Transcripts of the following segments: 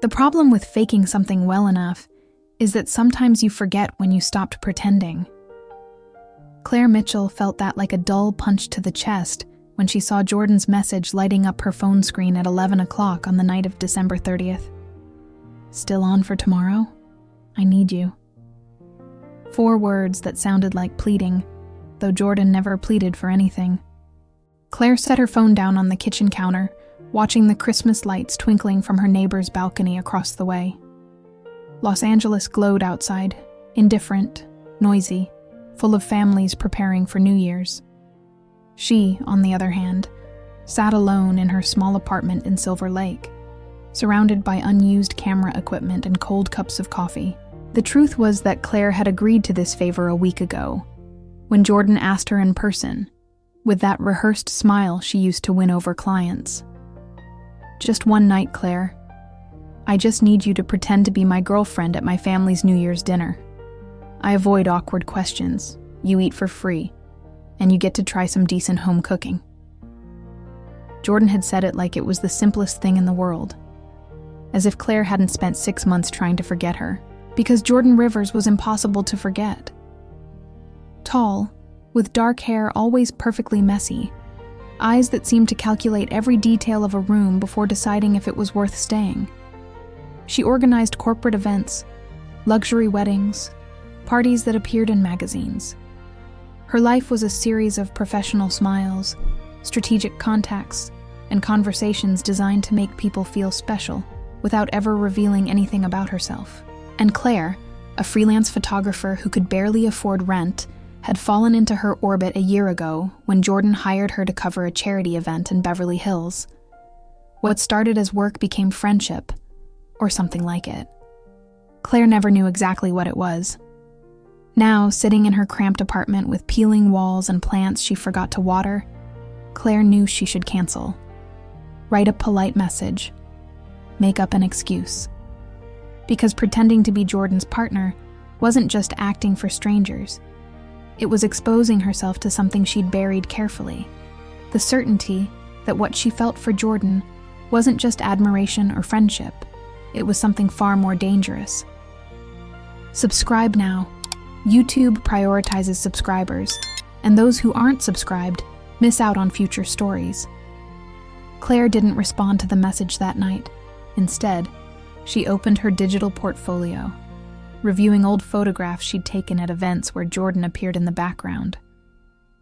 The problem with faking something well enough is that sometimes you forget when you stopped pretending. Claire Mitchell felt that like a dull punch to the chest when she saw Jordan's message lighting up her phone screen at 11 o'clock on the night of December 30th. "Still on for tomorrow? I need you." 4 words that sounded like pleading, though Jordan never pleaded for anything. Claire set her phone down on the kitchen counter, watching the Christmas lights twinkling from her neighbor's balcony across the way. Los Angeles glowed outside, indifferent, noisy, full of families preparing for New Year's. She, on the other hand, sat alone in her small apartment in Silver Lake, surrounded by unused camera equipment and cold cups of coffee. The truth was that Claire had agreed to this favor a week ago, when Jordan asked her in person, with that rehearsed smile she used to win over clients. "Just one night, Claire. I just need you to pretend to be my girlfriend at my family's New Year's dinner. I avoid awkward questions, you eat for free, and you get to try some decent home cooking." Jordan had said it like it was the simplest thing in the world, as if Claire hadn't spent 6 months trying to forget her, because Jordan Rivers was impossible to forget. Tall, with dark hair always perfectly messy, eyes that seemed to calculate every detail of a room before deciding if it was worth staying. She organized corporate events, luxury weddings, parties that appeared in magazines. Her life was a series of professional smiles, strategic contacts, and conversations designed to make people feel special without ever revealing anything about herself. And Claire, a freelance photographer who could barely afford rent, had fallen into her orbit a year ago when Jordan hired her to cover a charity event in Beverly Hills. What started as work became friendship, or something like it. Claire never knew exactly what it was. Now, sitting in her cramped apartment with peeling walls and plants she forgot to water, Claire knew she should cancel. Write a polite message. Make up an excuse. Because pretending to be Jordan's partner wasn't just acting for strangers. It was exposing herself to something she'd buried carefully. The certainty that what she felt for Jordan wasn't just admiration or friendship. It was something far more dangerous. Subscribe now. YouTube prioritizes subscribers, and those who aren't subscribed miss out on future stories. Claire didn't respond to the message that night. Instead, she opened her digital portfolio, reviewing old photographs she'd taken at events where Jordan appeared in the background,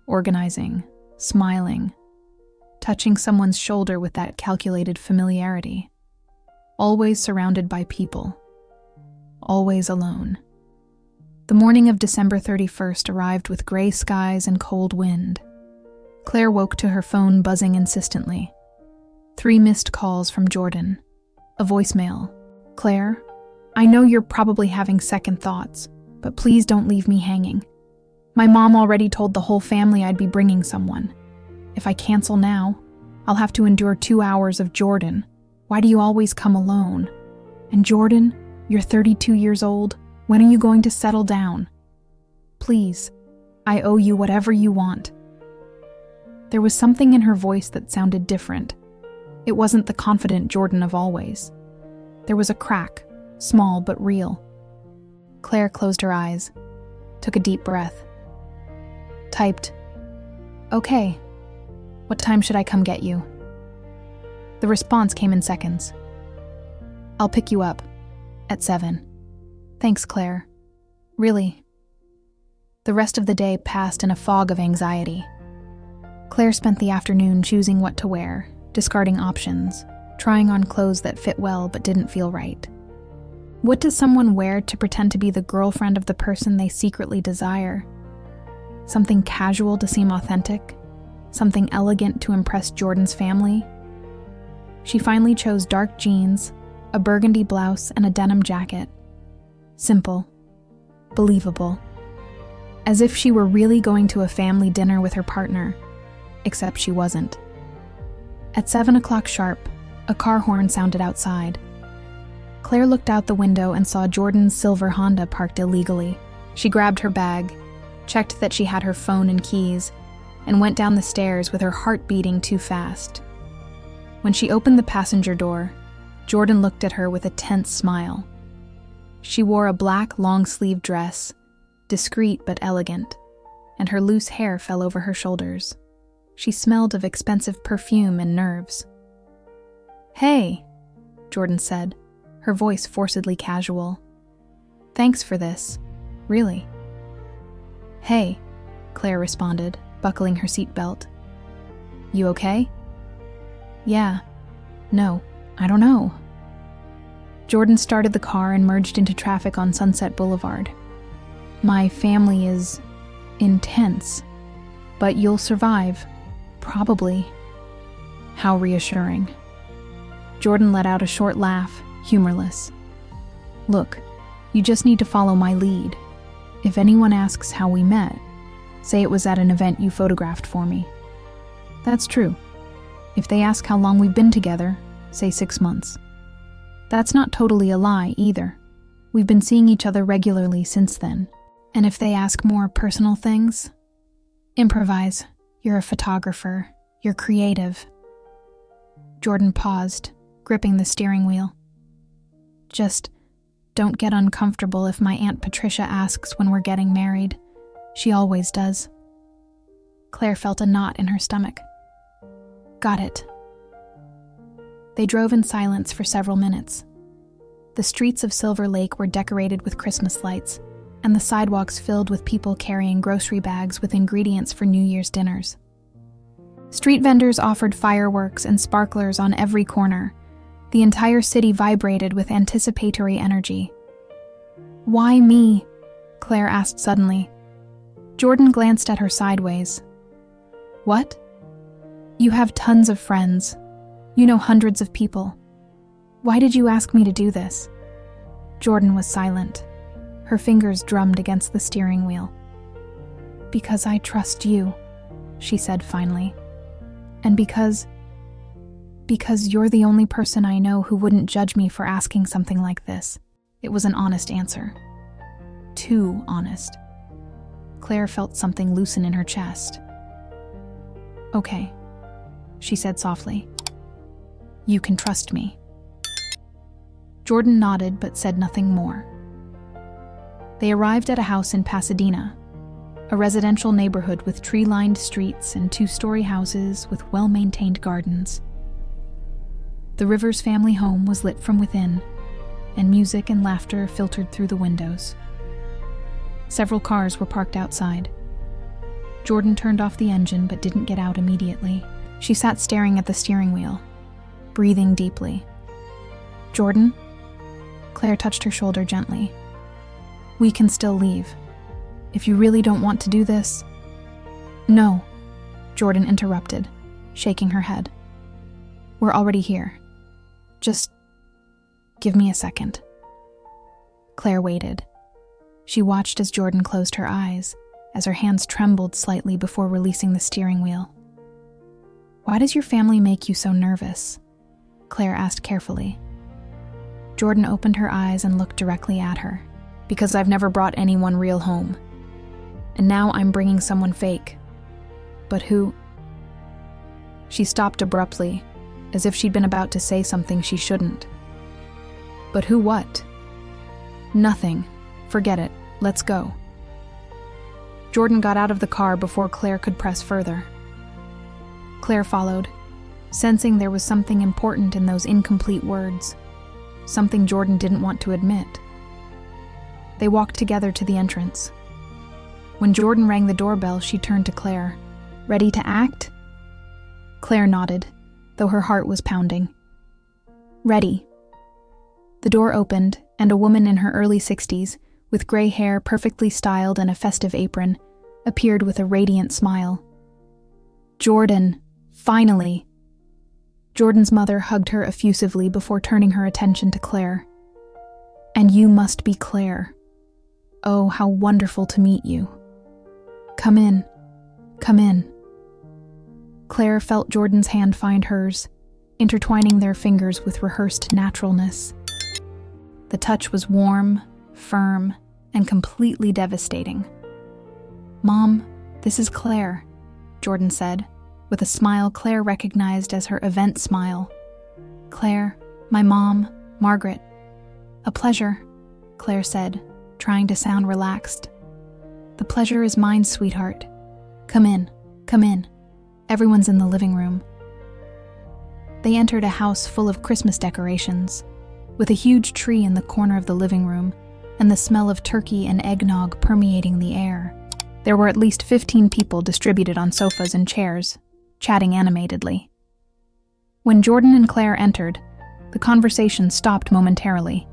organizing, smiling, touching someone's shoulder with that calculated familiarity, always surrounded by people, always alone. The morning of December 31st arrived with gray skies and cold wind. Claire woke to her phone buzzing insistently. 3 missed calls from Jordan. A voicemail. "Claire, I know you're probably having second thoughts, but please don't leave me hanging. My mom already told the whole family I'd be bringing someone. If I cancel now, I'll have to endure 2 hours of Jordan. Why do you always come alone? And Jordan, you're 32 years old. When are you going to settle down? Please, I owe you whatever you want." There was something in her voice that sounded different. It wasn't the confident Jordan of always. There was a crack, small but real. Claire closed her eyes, took a deep breath. Typed, "Okay, what time should I come get you?" The response came in seconds. "I'll pick you up at 7. Thanks, Claire. Really." The rest of the day passed in a fog of anxiety. Claire spent the afternoon choosing what to wear, discarding options, trying on clothes that fit well but didn't feel right. What does someone wear to pretend to be the girlfriend of the person they secretly desire? Something casual to seem authentic? Something elegant to impress Jordan's family? She finally chose dark jeans, a burgundy blouse, and a denim jacket. Simple. Believable. As if she were really going to a family dinner with her partner, except she wasn't. At 7 o'clock sharp, a car horn sounded outside. Claire looked out the window and saw Jordan's silver Honda parked illegally. She grabbed her bag, checked that she had her phone and keys, and went down the stairs with her heart beating too fast. When she opened the passenger door, Jordan looked at her with a tense smile. She wore a black long-sleeved dress, discreet but elegant, and her loose hair fell over her shoulders. She smelled of expensive perfume and nerves. "Hey," Jordan said, her voice forcedly casual. "Thanks for this. Really." "Hey," Claire responded, buckling her seatbelt. "You okay?" "Yeah. No, I don't know." Jordan started the car and merged into traffic on Sunset Boulevard. "My family is intense, but you'll survive, probably." How reassuring. Jordan let out a short laugh, humorless. "Look, you just need to follow my lead. If anyone asks how we met, say it was at an event you photographed for me." "That's true. If they ask how long we've been together, say 6 months. That's not totally a lie either. We've been seeing each other regularly since then. And if they ask more personal things, improvise. You're a photographer. You're creative." Jordan paused, gripping the steering wheel. "Just don't get uncomfortable if my Aunt Patricia asks when we're getting married. She always does." Claire felt a knot in her stomach. "Got it." They drove in silence for several minutes. The streets of Silver Lake were decorated with Christmas lights, and the sidewalks filled with people carrying grocery bags with ingredients for New Year's dinners. Street vendors offered fireworks and sparklers on every corner. The entire city vibrated with anticipatory energy. "Why me?" Claire asked suddenly. Jordan glanced at her sideways. "What? You have tons of friends. You know hundreds of people. Why did you ask me to do this?" Jordan was silent. Her fingers drummed against the steering wheel. "Because I trust you," she said finally. "And because you're the only person I know who wouldn't judge me for asking something like this." It was an honest answer. Too honest. Claire felt something loosen in her chest. "Okay," she said softly. "You can trust me." Jordan nodded but said nothing more. They arrived at a house in Pasadena, a residential neighborhood with tree-lined streets and 2-story houses with well-maintained gardens. The Rivers family home was lit from within, and music and laughter filtered through the windows. Several cars were parked outside. Jordan turned off the engine but didn't get out immediately. She sat staring at the steering wheel, breathing deeply. "Jordan?" Claire touched her shoulder gently. "We can still leave. If you really don't want to do this—" "No," Jordan interrupted, shaking her head. "We're already here. Just give me a second." Claire waited. She watched as Jordan closed her eyes, as her hands trembled slightly before releasing the steering wheel. "Why does your family make you so nervous?" Claire asked carefully. Jordan opened her eyes and looked directly at her. "Because I've never brought anyone real home. And now I'm bringing someone fake. But who?" She stopped abruptly, as if she'd been about to say something she shouldn't. "But who what?" "Nothing. Forget it. Let's go." Jordan got out of the car before Claire could press further. Claire followed, sensing there was something important in those incomplete words, something Jordan didn't want to admit. They walked together to the entrance. When Jordan rang the doorbell, she turned to Claire. "Ready to act?" Claire nodded, though her heart was pounding. "Ready." The door opened, and a woman in her early 60s, with gray hair perfectly styled and a festive apron, appeared with a radiant smile. "Jordan, finally!" Jordan's mother hugged her effusively before turning her attention to Claire. "And you must be Claire. Oh, how wonderful to meet you. Come in, come in." Claire felt Jordan's hand find hers, intertwining their fingers with rehearsed naturalness. The touch was warm, firm, and completely devastating. "Mom, this is Claire," Jordan said, with a smile Claire recognized as her event smile. "Claire, My mom, Margaret. A pleasure, Claire said, trying to sound relaxed. The pleasure is mine, sweetheart. Come in, come in. Everyone's in the living room. They entered a house full of Christmas decorations, with a huge tree in the corner of the living room and the smell of turkey and eggnog permeating the air. There were at least 15 people distributed on sofas and chairs, chatting animatedly. When Jordan and Claire entered, the conversation stopped momentarily.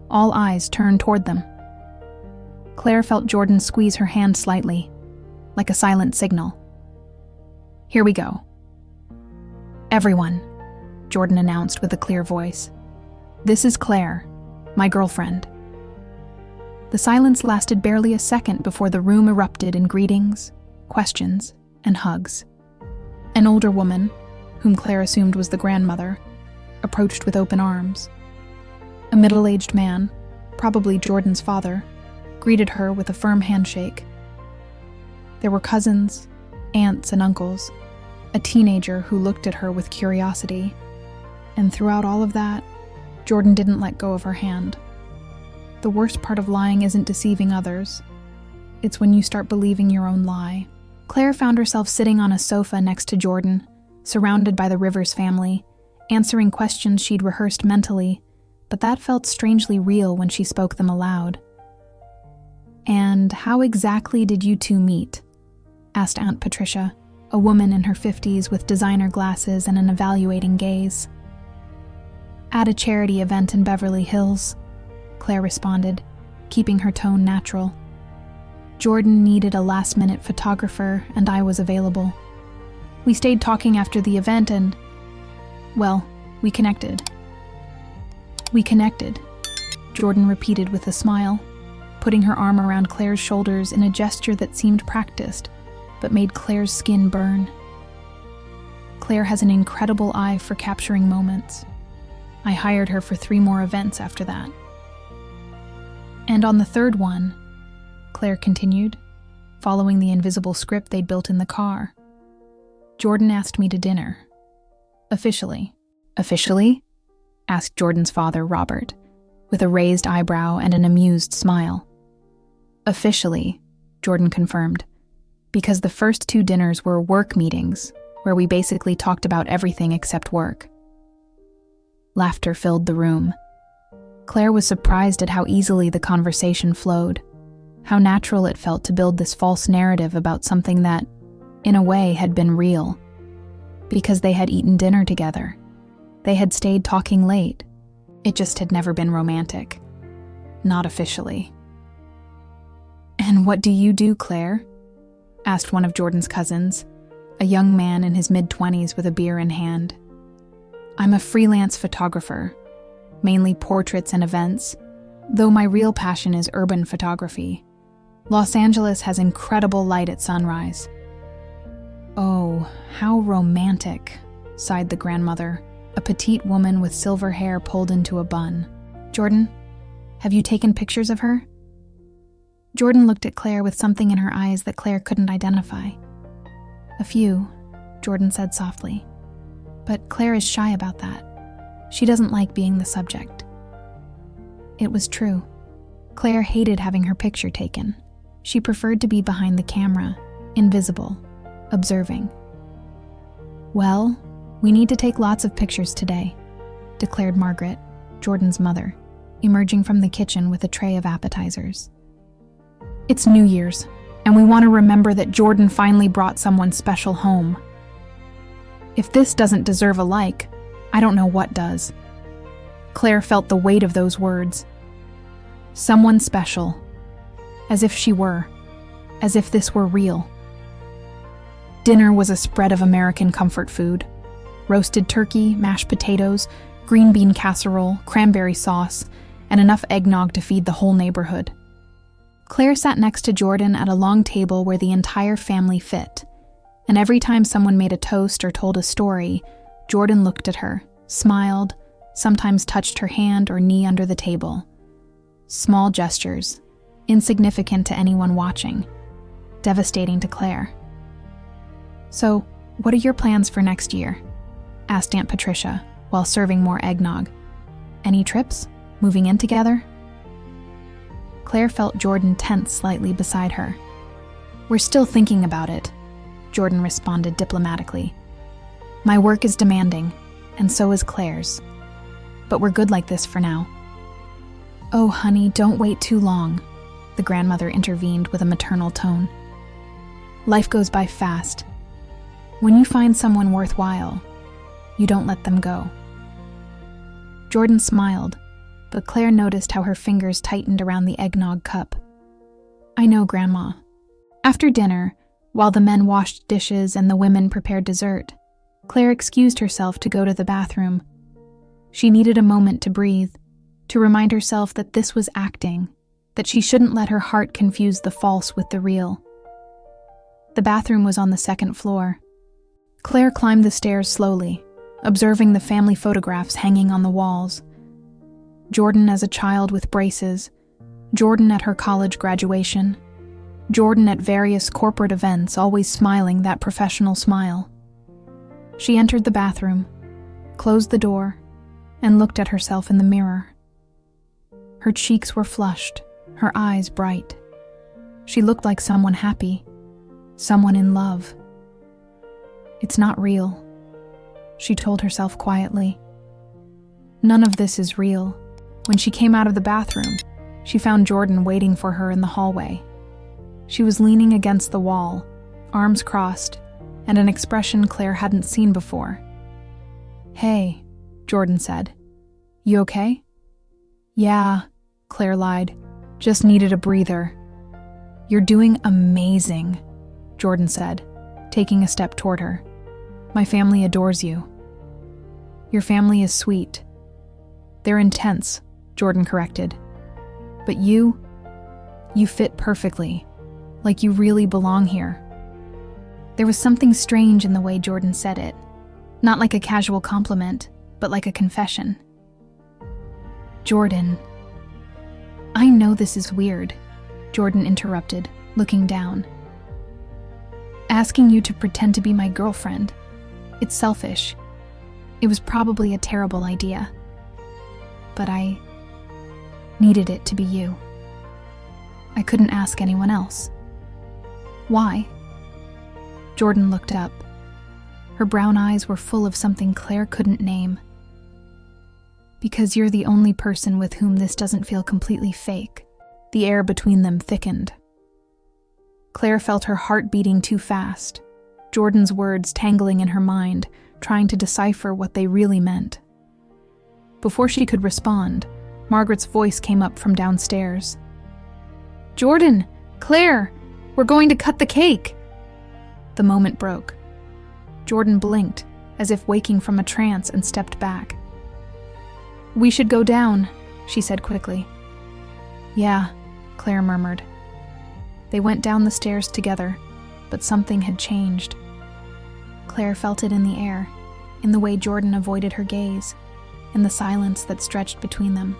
All eyes turned toward them. Claire felt Jordan squeeze her hand slightly, like a silent signal. Here we go. Everyone, Jordan announced with a clear voice. This is Claire, my girlfriend. The silence lasted barely a second before the room erupted in greetings, questions, and hugs. An older woman, whom Claire assumed was the grandmother, approached with open arms. A middle-aged man, probably Jordan's father, greeted her with a firm handshake. There were cousins, aunts, and uncles, a teenager who looked at her with curiosity, and throughout all of that, Jordan didn't let go of her hand. The worst part of lying isn't deceiving others. It's when you start believing your own lie. Claire found herself sitting on a sofa next to Jordan, surrounded by the Rivers family, answering questions she'd rehearsed mentally, but that felt strangely real when she spoke them aloud. And how exactly did you two meet? Asked Aunt Patricia, a woman in her 50s with designer glasses and an evaluating gaze. At a charity event in Beverly Hills, Claire responded, keeping her tone natural. Jordan needed a last-minute photographer, and I was available. We stayed talking after the event and, well, we connected. We connected, Jordan repeated with a smile, putting her arm around Claire's shoulders in a gesture that seemed practiced, but made Claire's skin burn. Claire has an incredible eye for capturing moments. I hired her for 3 more events after that. And on the third one, Claire continued, following the invisible script they'd built in the car, Jordan asked me to dinner. Officially. Officially? Asked Jordan's father, Robert, with a raised eyebrow and an amused smile. Officially, Jordan confirmed, because the first 2 dinners were work meetings, where we basically talked about everything except work. Laughter filled the room. Claire was surprised at how easily the conversation flowed, how natural it felt to build this false narrative about something that, in a way, had been real. Because they had eaten dinner together. They had stayed talking late. It just had never been romantic. Not officially. And what do you do, Claire? Asked one of Jordan's cousins, a young man in his mid-20s with a beer in hand. I'm a freelance photographer, mainly portraits and events, though my real passion is urban photography. Los Angeles has incredible light at sunrise. Oh, how romantic, sighed the grandmother, a petite woman with silver hair pulled into a bun. Jordan, have you taken pictures of her? Jordan looked at Claire with something in her eyes that Claire couldn't identify. A few, Jordan said softly. But Claire is shy about that. She doesn't like being the subject. It was true. Claire hated having her picture taken. She preferred to be behind the camera, invisible, observing. Well, we need to take lots of pictures today, declared Margaret, Jordan's mother, emerging from the kitchen with a tray of appetizers. It's New Year's, and we want to remember that Jordan finally brought someone special home. If this doesn't deserve a like, I don't know what does. Claire felt the weight of those words. Someone special. As if she were. As if this were real. Dinner was a spread of American comfort food. Roasted turkey, mashed potatoes, green bean casserole, cranberry sauce, and enough eggnog to feed the whole neighborhood. Claire sat next to Jordan at a long table where the entire family fit, and every time someone made a toast or told a story, Jordan looked at her, smiled, sometimes touched her hand or knee under the table. Small gestures, insignificant to anyone watching, devastating to Claire. So, what are your plans for next year? Asked Aunt Patricia, while serving more eggnog. Any trips? Moving in together? Claire felt Jordan tense slightly beside her. We're still thinking about it, Jordan responded diplomatically. My work is demanding, and so is Claire's. But we're good like this for now. Oh, honey, don't wait too long, the grandmother intervened with a maternal tone. Life goes by fast. When you find someone worthwhile, you don't let them go. Jordan smiled, but Claire noticed how her fingers tightened around the eggnog cup. I know, Grandma. After dinner, while the men washed dishes and the women prepared dessert, Claire excused herself to go to the bathroom. She needed a moment to breathe, to remind herself that this was acting, that she shouldn't let her heart confuse the false with the real. The bathroom was on the second floor. Claire climbed the stairs slowly, observing the family photographs hanging on the walls. Jordan as a child with braces, Jordan at her college graduation, Jordan at various corporate events, always smiling that professional smile. She entered the bathroom, closed the door, and looked at herself in the mirror. Her cheeks were flushed, her eyes bright. She looked like someone happy, someone in love. It's not real, she told herself quietly. None of this is real. When she came out of the bathroom, she found Jordan waiting for her in the hallway. She was leaning against the wall, arms crossed, and an expression Claire hadn't seen before. Hey, Jordan said. You okay? Yeah, Claire lied. Just needed a breather. You're doing amazing, Jordan said, taking a step toward her. My family adores you. Your family is sweet. They're intense, Jordan corrected. But you fit perfectly, like you really belong here. There was something strange in the way Jordan said it, not like a casual compliment, but like a confession. Jordan. I know this is weird, Jordan interrupted, looking down. Asking you to pretend to be my girlfriend. It's selfish. It was probably a terrible idea. But I needed it to be you. I couldn't ask anyone else. Why? Jordan looked up. Her brown eyes were full of something Claire couldn't name. Because you're the only person with whom this doesn't feel completely fake. The air between them thickened. Claire felt her heart beating too fast, Jordan's words tangling in her mind, trying to decipher what they really meant. Before she could respond, Margaret's voice came up from downstairs. Jordan! Claire! We're going to cut the cake! The moment broke. Jordan blinked, as if waking from a trance, and stepped back. We should go down, she said quickly. Yeah, Claire murmured. They went down the stairs together, but something had changed. Claire felt it in the air, in the way Jordan avoided her gaze, in the silence that stretched between them.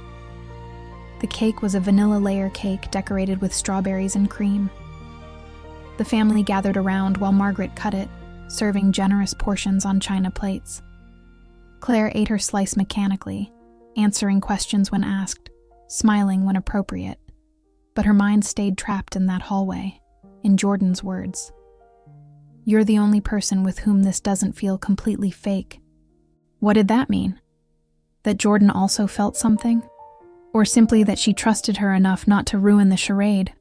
The cake was a vanilla layer cake decorated with strawberries and cream. The family gathered around while Margaret cut it, serving generous portions on china plates. Claire ate her slice mechanically, answering questions when asked, smiling when appropriate. But her mind stayed trapped in that hallway, in Jordan's words. You're the only person with whom this doesn't feel completely fake. What did that mean? That Jordan also felt something? Or simply that she trusted her enough not to ruin the charade?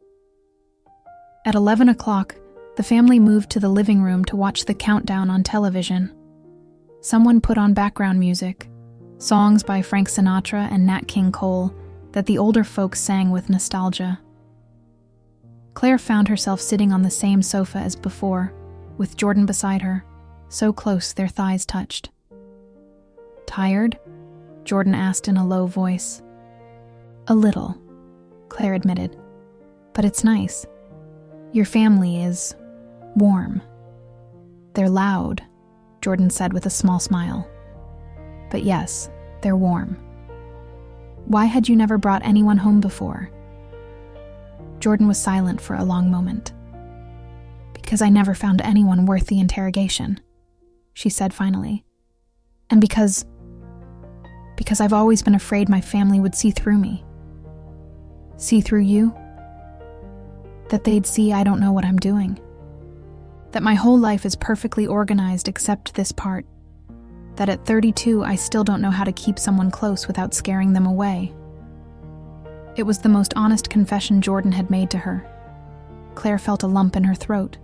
At 11 o'clock, the family moved to the living room to watch the countdown on television. Someone put on background music, songs by Frank Sinatra and Nat King Cole that the older folks sang with nostalgia. Claire found herself sitting on the same sofa as before, with Jordan beside her, so close their thighs touched. Tired? Jordan asked in a low voice. A little, Claire admitted. But it's nice. Your family is warm. They're loud, Jordan said with a small smile. But yes, they're warm. Why had you never brought anyone home before? Jordan was silent for a long moment. Because I never found anyone worth the interrogation, she said finally. And because because I've always been afraid my family would see through me. See through you? That they'd see I don't know what I'm doing. That my whole life is perfectly organized except this part. That at 32 I still don't know how to keep someone close without scaring them away. It was the most honest confession Jordan had made to her. Claire felt a lump in her throat.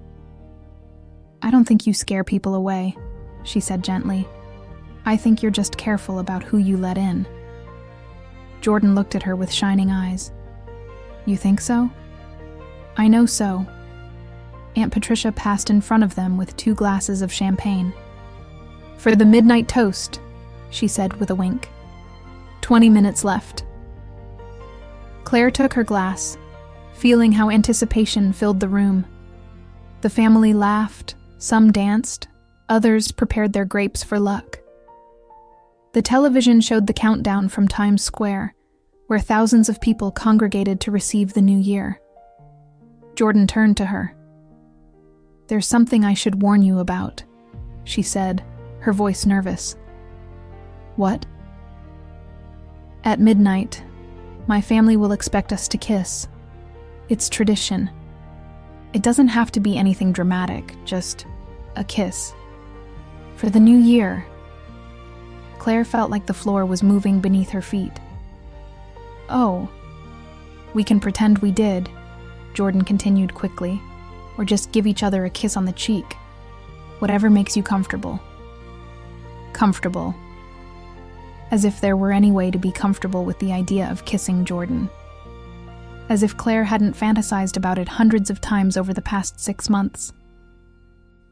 I don't think you scare people away, she said gently. I think you're just careful about who you let in. Jordan looked at her with shining eyes. You think so? I know so. Aunt Patricia passed in front of them with 2 glasses of champagne. For the midnight toast, she said with a wink. 20 minutes left. Claire took her glass, feeling how anticipation filled the room. The family laughed, some danced, others prepared their grapes for luck. The television showed the countdown from Times Square, where thousands of people congregated to receive the new year. Jordan turned to her. There's something I should warn you about, she said, her voice nervous. What? At midnight, my family will expect us to kiss. It's tradition. It doesn't have to be anything dramatic, just a kiss. For the new year. Claire felt like the floor was moving beneath her feet. Oh, we can pretend we did, Jordan continued quickly, or just give each other a kiss on the cheek. Whatever makes you comfortable. Comfortable. As if there were any way to be comfortable with the idea of kissing Jordan. As if Claire hadn't fantasized about it hundreds of times over the past 6 months.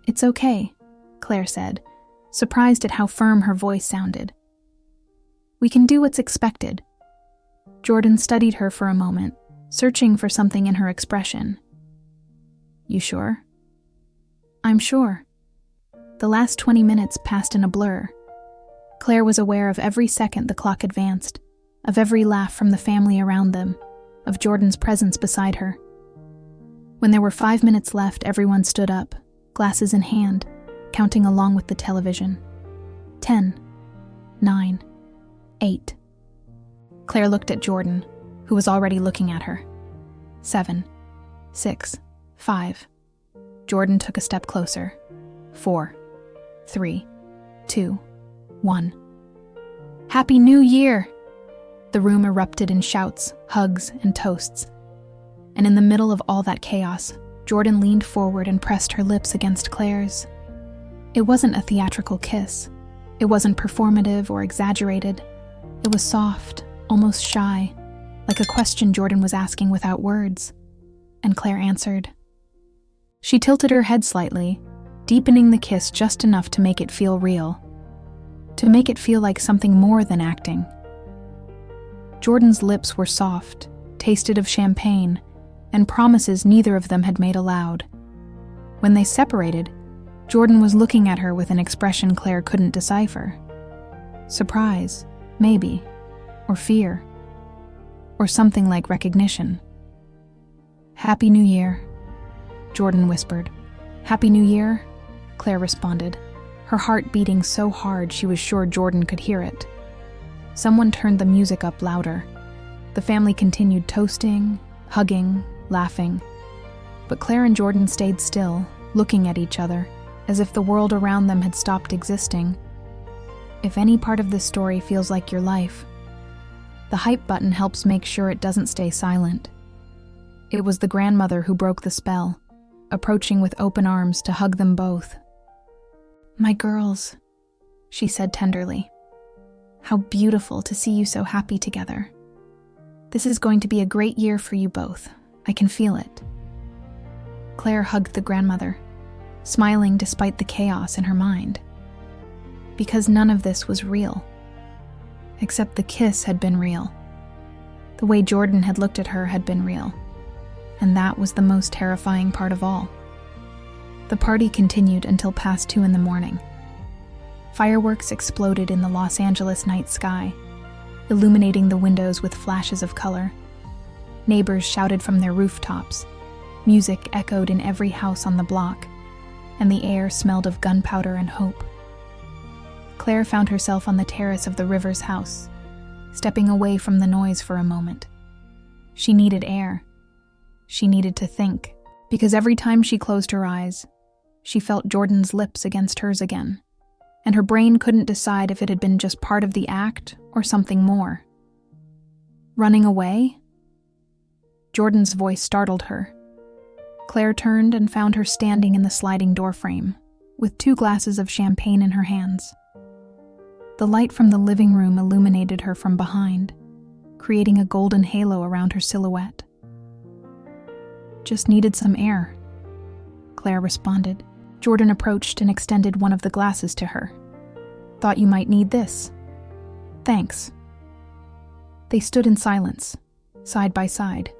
It's okay, Claire said, surprised at how firm her voice sounded. We can do what's expected. Jordan studied her for a moment, searching for something in her expression. You sure? I'm sure. The last 20 minutes passed in a blur. Claire was aware of every second the clock advanced, of every laugh from the family around them, of Jordan's presence beside her. When there were 5 minutes left, everyone stood up, glasses in hand, counting along with the television. 10, 9, 8. Claire looked at Jordan, who was already looking at her. 7, 6, 5. Jordan took a step closer. 4, 3, 2, 1. Happy New Year! The room erupted in shouts, hugs, and toasts. And in the middle of all that chaos, Jordan leaned forward and pressed her lips against Claire's. It wasn't a theatrical kiss. It wasn't performative or exaggerated. It was soft, almost shy, like a question Jordan was asking without words. And Claire answered. She tilted her head slightly, deepening the kiss just enough to make it feel real. To make it feel like something more than acting. Jordan's lips were soft, tasted of champagne, and promises neither of them had made aloud. When they separated, Jordan was looking at her with an expression Claire couldn't decipher. Surprise, maybe, or fear, or something like recognition. Happy New Year, Jordan whispered. Happy New Year, Claire responded, her heart beating so hard she was sure Jordan could hear it. Someone turned the music up louder. The family continued toasting, hugging, laughing. But Claire and Jordan stayed still, looking at each other, as if the world around them had stopped existing. If any part of this story feels like your life, the hype button helps make sure it doesn't stay silent. It was the grandmother who broke the spell, approaching with open arms to hug them both. My girls, she said tenderly. How beautiful to see you so happy together. This is going to be a great year for you both. I can feel it. Claire hugged the grandmother, smiling despite the chaos in her mind. Because none of this was real. Except the kiss had been real. The way Jordan had looked at her had been real. And that was the most terrifying part of all. The party continued until past 2 a.m. Fireworks exploded in the Los Angeles night sky, illuminating the windows with flashes of color. Neighbors shouted from their rooftops. Music echoed in every house on the block, and the air smelled of gunpowder and hope. Claire found herself on the terrace of the Rivers house, stepping away from the noise for a moment. She needed air. She needed to think, because every time she closed her eyes, she felt Jordan's lips against hers again, and her brain couldn't decide if it had been just part of the act or something more. Running away? Jordan's voice startled her. Claire turned and found her standing in the sliding doorframe, with 2 glasses of champagne in her hands. The light from the living room illuminated her from behind, creating a golden halo around her silhouette. "Just needed some air," Claire responded. Jordan approached and extended one of the glasses to her. "Thought you might need this." "Thanks." They stood in silence, side by side,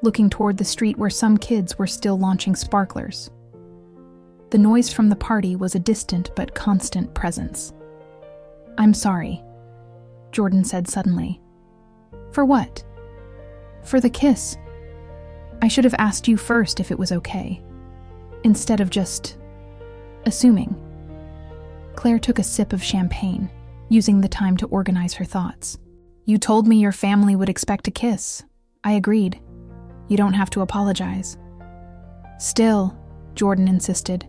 looking toward the street where some kids were still launching sparklers. The noise from the party was a distant but constant presence. "I'm sorry," Jordan said suddenly. "For what?" "For the kiss. I should have asked you first if it was okay, instead of just assuming." Claire took a sip of champagne, using the time to organize her thoughts. "You told me your family would expect a kiss. I agreed. You don't have to apologize." "Still," Jordan insisted,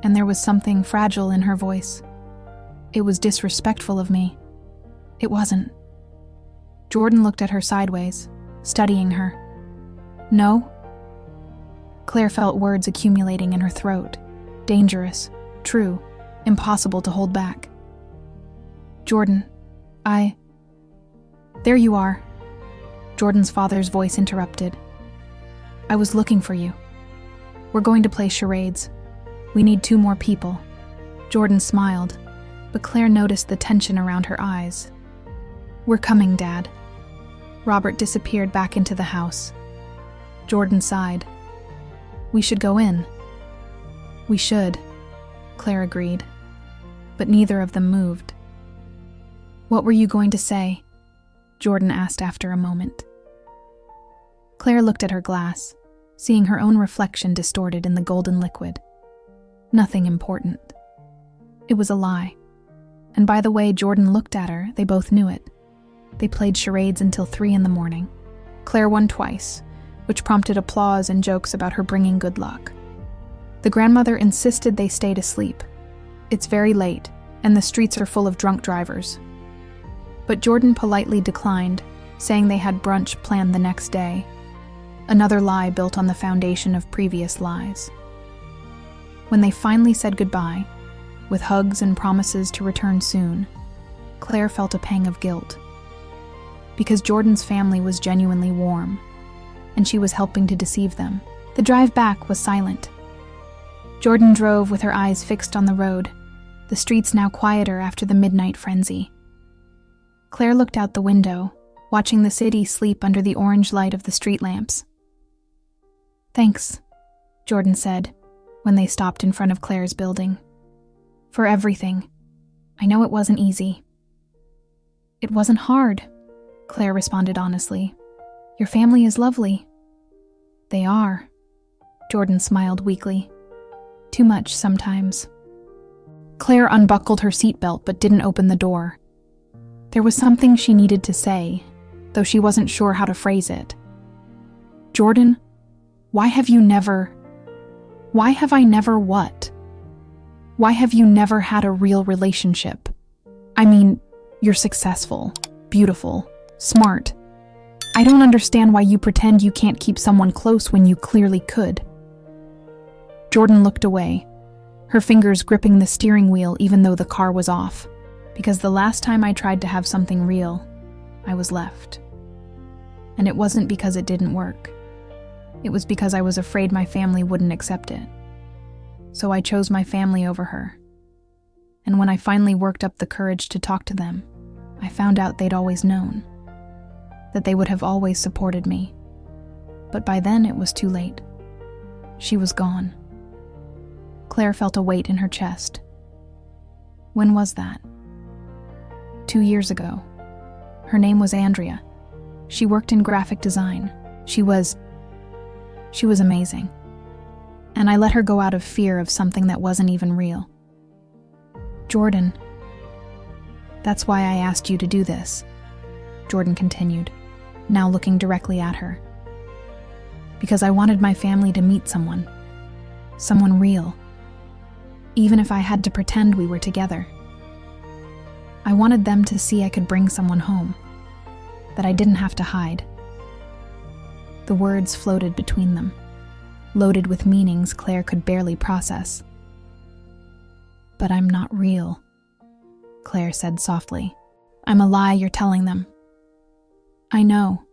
and there was something fragile in her voice. "It was disrespectful of me." "It wasn't." Jordan looked at her sideways, studying her. "No?" Claire felt words accumulating in her throat. Dangerous, true, impossible to hold back. "Jordan, There you are," Jordan's father's voice interrupted. "I was looking for you. We're going to play charades. We need 2 more people." Jordan smiled, but Claire noticed the tension around her eyes. "We're coming, Dad." Robert disappeared back into the house. Jordan sighed. "We should go in." "We should," Claire agreed, but neither of them moved. "What were you going to say?" Jordan asked after a moment. Claire looked at her glass, seeing her own reflection distorted in the golden liquid. Nothing important. It was a lie. And by the way Jordan looked at her, they both knew it. They played charades until 3 in the morning. Claire won twice, which prompted applause and jokes about her bringing good luck. The grandmother insisted they stay to sleep. "It's very late, and the streets are full of drunk drivers." But Jordan politely declined, saying they had brunch planned the next day. Another lie built on the foundation of previous lies. When they finally said goodbye, with hugs and promises to return soon, Claire felt a pang of guilt. Because Jordan's family was genuinely warm, and she was helping to deceive them. The drive back was silent. Jordan drove with her eyes fixed on the road, the streets now quieter after the midnight frenzy. Claire looked out the window, watching the city sleep under the orange light of the street lamps. "Thanks," Jordan said, when they stopped in front of Claire's building. "For everything. I know it wasn't easy." "It wasn't hard," Claire responded honestly. "Your family is lovely." "They are," Jordan smiled weakly. "Too much sometimes." Claire unbuckled her seatbelt but didn't open the door. There was something she needed to say, though she wasn't sure how to phrase it. "Jordan, why have I never what? Why have you never had a real relationship? I mean, you're successful, beautiful, smart. I don't understand why you pretend you can't keep someone close when you clearly could." Jordan looked away, her fingers gripping the steering wheel even though the car was off. "Because the last time I tried to have something real, I was left. And it wasn't because it didn't work. It was because I was afraid my family wouldn't accept it. So I chose my family over her. And when I finally worked up the courage to talk to them, I found out they'd always known. That they would have always supported me. But by then it was too late. She was gone." Claire felt a weight in her chest. "When was that?" 2 years ago. Her name was Andrea. She worked in graphic design. She was amazing. And I let her go out of fear of something that wasn't even real. "Jordan, that's why I asked you to do this." Jordan continued, now looking directly at her. Because I wanted my family to meet someone real, even if I had to pretend we were together. I wanted them to see I could bring someone home, that I didn't have to hide. The words floated between them, loaded with meanings Claire could barely process. But I'm not real, Claire said softly. I'm a lie you're telling them. I know.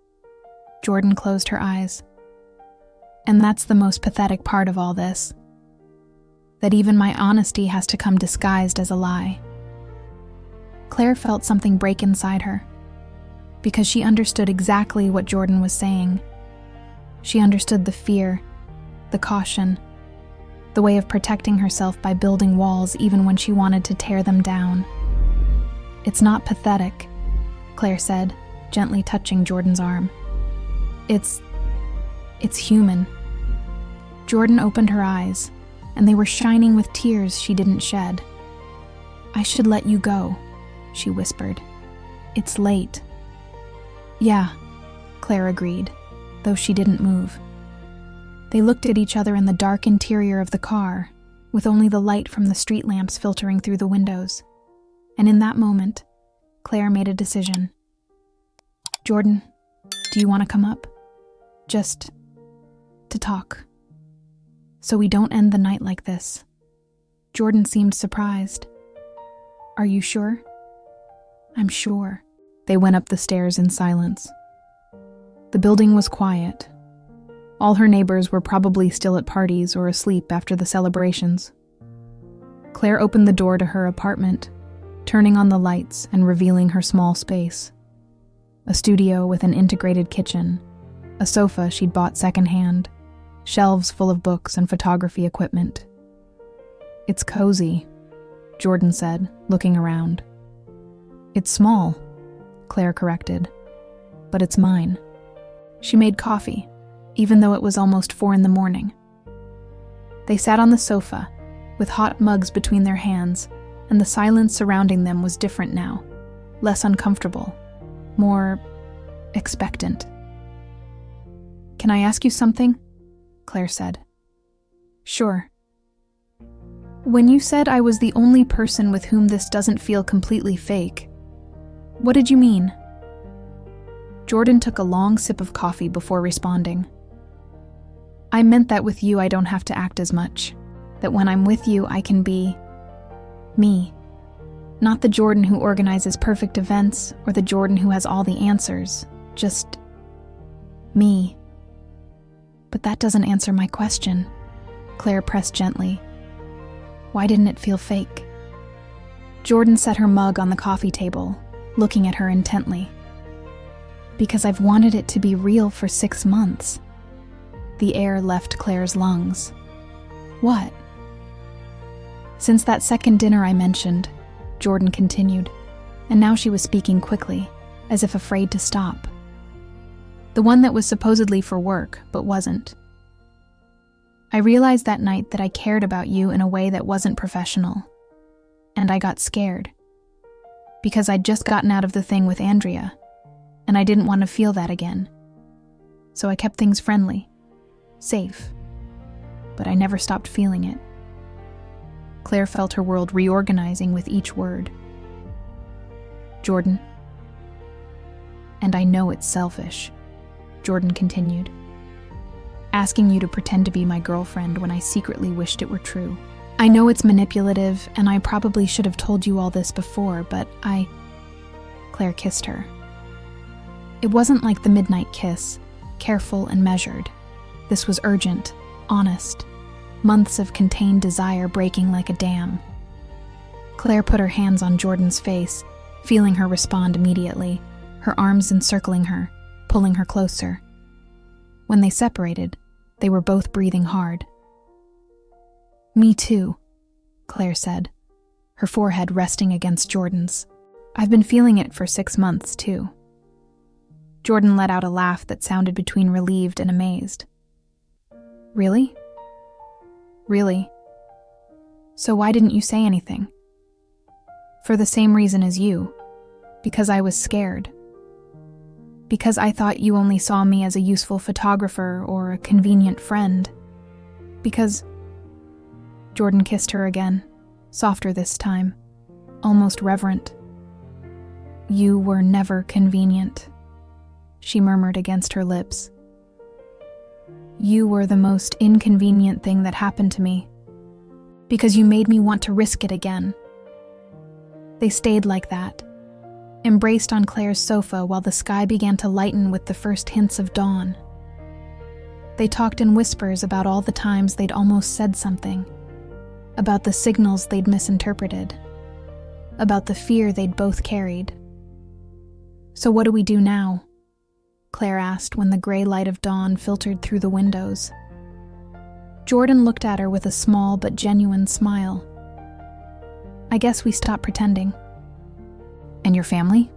Jordan closed her eyes. And that's the most pathetic part of all this. That even my honesty has to come disguised as a lie. Claire felt something break inside her, because she understood exactly what Jordan was saying. She understood the fear, the caution, the way of protecting herself by building walls even when she wanted to tear them down. It's not pathetic, Claire said, gently touching Jordan's arm. It's human. Jordan opened her eyes, and they were shining with tears she didn't shed. I should let you go, she whispered. It's late. Yeah, Claire agreed, though she didn't move. They looked at each other in the dark interior of the car, with only the light from the street lamps filtering through the windows. And in that moment, Claire made a decision. Jordan, do you want to come up? Just to talk. So we don't end the night like this. Jordan seemed surprised. Are you sure? I'm sure. They went up the stairs in silence. The building was quiet. All her neighbors were probably still at parties or asleep after the celebrations. Claire opened the door to her apartment, turning on the lights and revealing her small space. A studio with an integrated kitchen, a sofa she'd bought secondhand, shelves full of books and photography equipment. It's cozy, Jordan said, looking around. It's small, Claire corrected, but it's mine. She made coffee, even though it was almost 4 a.m. They sat on the sofa, with hot mugs between their hands, and the silence surrounding them was different now, less uncomfortable, more expectant. Can I ask you something? Claire said. Sure. When you said I was the only person with whom this doesn't feel completely fake, what did you mean? Jordan took a long sip of coffee before responding. I meant that with you I don't have to act as much, that when I'm with you I can be me. Not the Jordan who organizes perfect events or the Jordan who has all the answers, just me. But that doesn't answer my question, Claire pressed gently. Why didn't it feel fake? Jordan set her mug on the coffee table, looking at her intently. Because I've wanted it to be real for 6 months. The air left Claire's lungs. What? Since that second dinner I mentioned, Jordan continued, and now she was speaking quickly, as if afraid to stop. The one that was supposedly for work, but wasn't. I realized that night that I cared about you in a way that wasn't professional. And I got scared. Because I'd just gotten out of the thing with Andrea, and I didn't want to feel that again. So I kept things friendly, safe. But I never stopped feeling it. Claire felt her world reorganizing with each word. Jordan. And I know it's selfish, Jordan continued. Asking you to pretend to be my girlfriend when I secretly wished it were true. I know it's manipulative, and I probably should have told you all this before, but Claire kissed her. It wasn't like the midnight kiss, careful and measured. This was urgent, honest. Months of contained desire breaking like a dam. Claire put her hands on Jordan's face, feeling her respond immediately, her arms encircling her, pulling her closer. When they separated, they were both breathing hard. Me too, Claire said, her forehead resting against Jordan's. I've been feeling it for 6 months, too. Jordan let out a laugh that sounded between relieved and amazed. Really? Really? So why didn't you say anything? For the same reason as you, because I was scared. Because I thought you only saw me as a useful photographer or a convenient friend. Because... Jordan kissed her again, softer this time, almost reverent. You were never convenient, she murmured against her lips. You were the most inconvenient thing that happened to me, because you made me want to risk it again. They stayed like that, embraced on Claire's sofa while the sky began to lighten with the first hints of dawn. They talked in whispers about all the times they'd almost said something, about the signals they'd misinterpreted, about the fear they'd both carried. So what do we do now? Claire asked when the gray light of dawn filtered through the windows. Jordan looked at her with a small but genuine smile. I guess we stop pretending. And your family?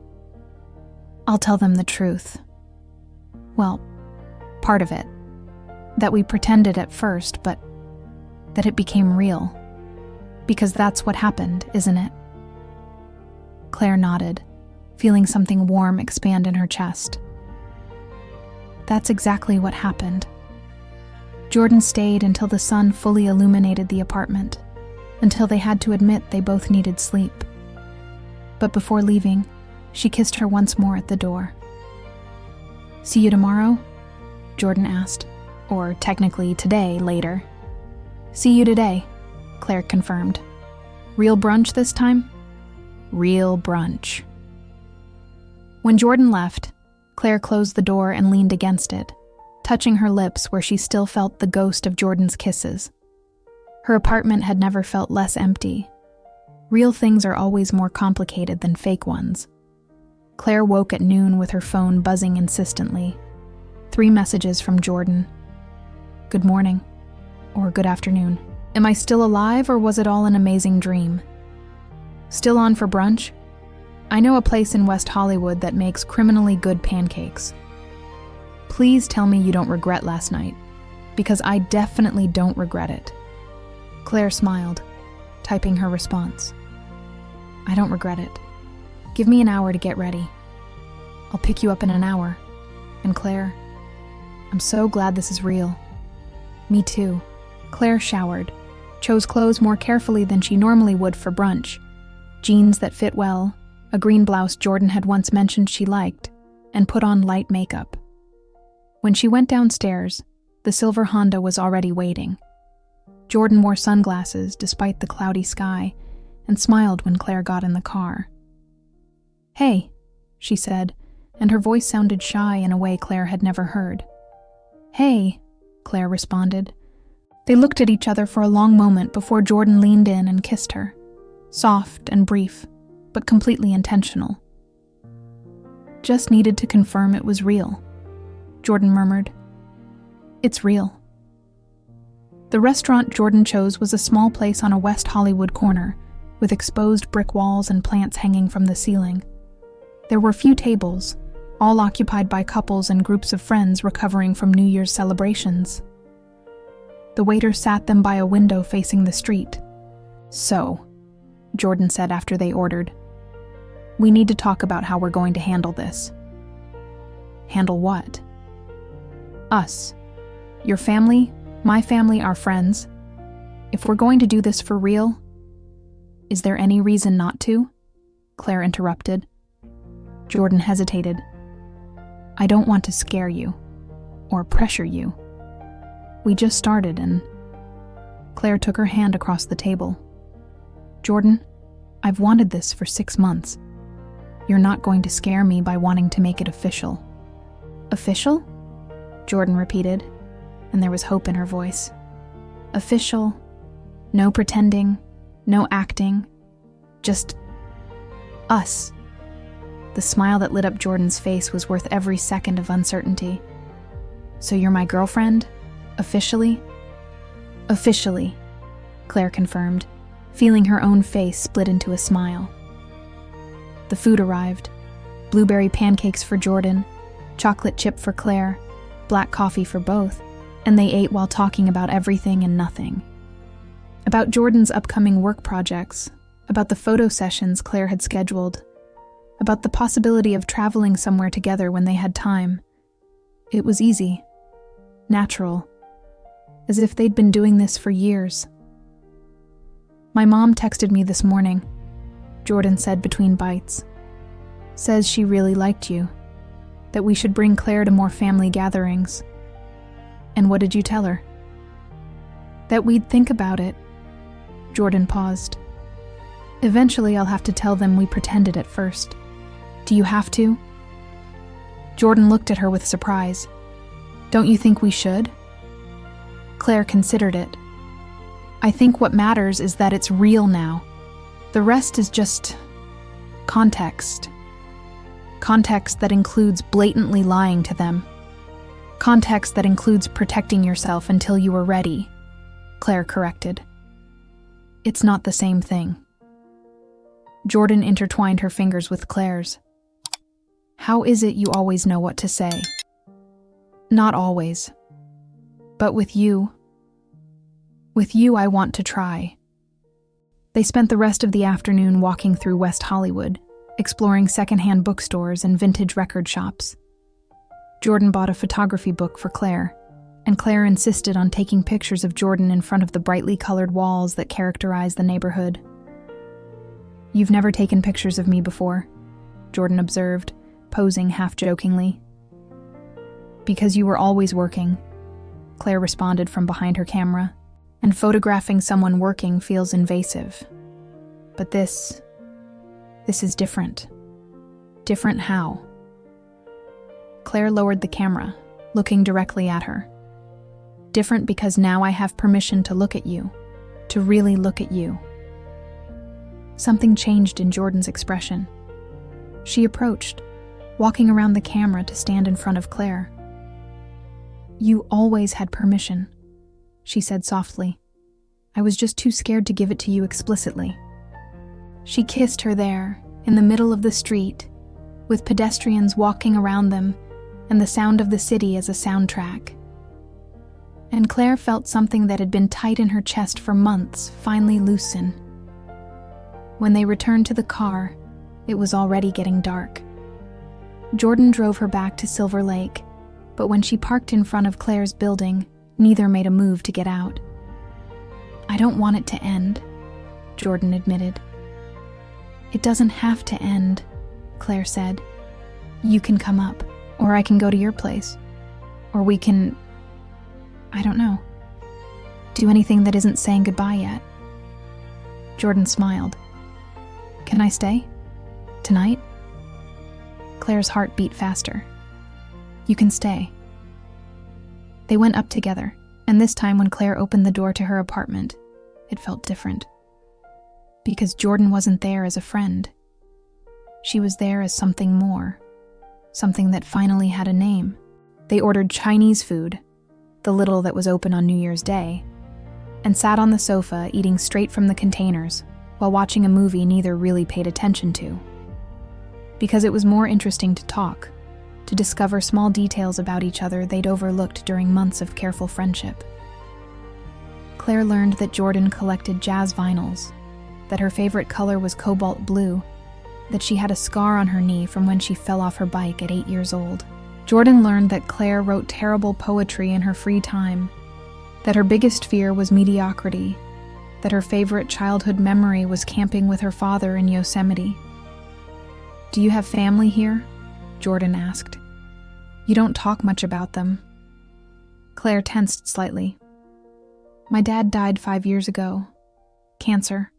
I'll tell them the truth. Well, part of it. That we pretended at first, but that it became real. Because that's what happened, isn't it? Claire nodded, feeling something warm expand in her chest. That's exactly what happened. Jordan stayed until the sun fully illuminated the apartment, until they had to admit they both needed sleep. But before leaving, she kissed her once more at the door. See you tomorrow? Jordan asked. Or technically today, later. See you today, Claire confirmed. Real brunch this time? Real brunch. When Jordan left, Claire closed the door and leaned against it, touching her lips where she still felt the ghost of Jordan's kisses. Her apartment had never felt less empty. Real things are always more complicated than fake ones. Claire woke at noon with her phone buzzing insistently. 3 messages from Jordan. Good morning, or good afternoon. Am I still alive, or was it all an amazing dream? Still on for brunch? I know a place in West Hollywood that makes criminally good pancakes. Please tell me you don't regret last night, because I definitely don't regret it. Claire smiled, typing her response. I don't regret it. Give me an hour to get ready. I'll pick you up in an hour. And Claire, I'm so glad this is real. Me too. Claire showered, chose clothes more carefully than she normally would for brunch. Jeans that fit well, a green blouse Jordan had once mentioned she liked, and put on light makeup. When she went downstairs, the silver Honda was already waiting. Jordan wore sunglasses despite the cloudy sky and smiled when Claire got in the car. Hey, she said, and her voice sounded shy in a way Claire had never heard. Hey, Claire responded. They looked at each other for a long moment before Jordan leaned in and kissed her. Soft and brief, but completely intentional. Just needed to confirm it was real, Jordan murmured. It's real. The restaurant Jordan chose was a small place on a West Hollywood corner, with exposed brick walls and plants hanging from the ceiling. There were few tables, all occupied by couples and groups of friends recovering from New Year's celebrations. The waiter sat them by a window facing the street. So, Jordan said after they ordered, we need to talk about how we're going to handle this. Handle what? Us. Your family, my family, our friends. If we're going to do this for real, is there any reason not to? Claire interrupted. Jordan hesitated. I don't want to scare you, or pressure you. We just started and... Claire took her hand across the table. Jordan, I've wanted this for 6 months. You're not going to scare me by wanting to make it official. Official? Jordan repeated, and there was hope in her voice. Official. No pretending, no acting. Just... us. The smile that lit up Jordan's face was worth every second of uncertainty. So you're my girlfriend? Officially? Officially, Claire confirmed, feeling her own face split into a smile. The food arrived. Blueberry pancakes for Jordan, chocolate chip for Claire, black coffee for both, and they ate while talking about everything and nothing. About Jordan's upcoming work projects, about the photo sessions Claire had scheduled, about the possibility of traveling somewhere together when they had time. It was easy, natural, as if they'd been doing this for years. "My mom texted me this morning," Jordan said between bites. "Says she really liked you, that we should bring Claire to more family gatherings." "And what did you tell her?" "That we'd think about it." Jordan paused. "Eventually I'll have to tell them we pretended at first." "Do you have to?" Jordan looked at her with surprise. "Don't you think we should?" Claire considered it. "I think what matters is that it's real now. The rest is just context. Context that includes blatantly lying to them. Context that includes protecting yourself until you were ready," Claire corrected. "It's not the same thing." Jordan intertwined her fingers with Claire's. "How is it you always know what to say?" "Not always. But with you I want to try." They spent the rest of the afternoon walking through West Hollywood, exploring secondhand bookstores and vintage record shops. Jordan bought a photography book for Claire, and Claire insisted on taking pictures of Jordan in front of the brightly colored walls that characterized the neighborhood. "You've never taken pictures of me before," Jordan observed, posing half-jokingly. "Because you were always working," Claire responded from behind her camera, "and photographing someone working feels invasive. But this is different." "Different how?" Claire lowered the camera, looking directly at her. "Different because now I have permission to look at you, to really look at you." Something changed in Jordan's expression. She approached, walking around the camera to stand in front of Claire. "You always had permission," she said softly. "I was just too scared to give it to you explicitly." She kissed her there, in the middle of the street, with pedestrians walking around them and the sound of the city as a soundtrack. And Claire felt something that had been tight in her chest for months finally loosen. When they returned to the car, it was already getting dark. Jordan drove her back to Silver Lake, but when she parked in front of Claire's building, neither made a move to get out. "I don't want it to end," Jordan admitted. "It doesn't have to end," Claire said. "You can come up, or I can go to your place, or we can, I don't know, do anything that isn't saying goodbye yet." Jordan smiled. "Can I stay? Tonight?" Claire's heart beat faster. "You can stay." They went up together, and this time when Claire opened the door to her apartment, it felt different. Because Jordan wasn't there as a friend. She was there as something more, something that finally had a name. They ordered Chinese food, the little that was open on New Year's Day, and sat on the sofa eating straight from the containers while watching a movie neither really paid attention to. Because it was more interesting to talk, to discover small details about each other they'd overlooked during months of careful friendship. Claire learned that Jordan collected jazz vinyls, that her favorite color was cobalt blue, that she had a scar on her knee from when she fell off her bike at 8 years old. Jordan learned that Claire wrote terrible poetry in her free time, that her biggest fear was mediocrity, that her favorite childhood memory was camping with her father in Yosemite. "Do you have family here?" Jordan asked. "You don't talk much about them." Claire tensed slightly. "My dad died 5 years ago. Cancer.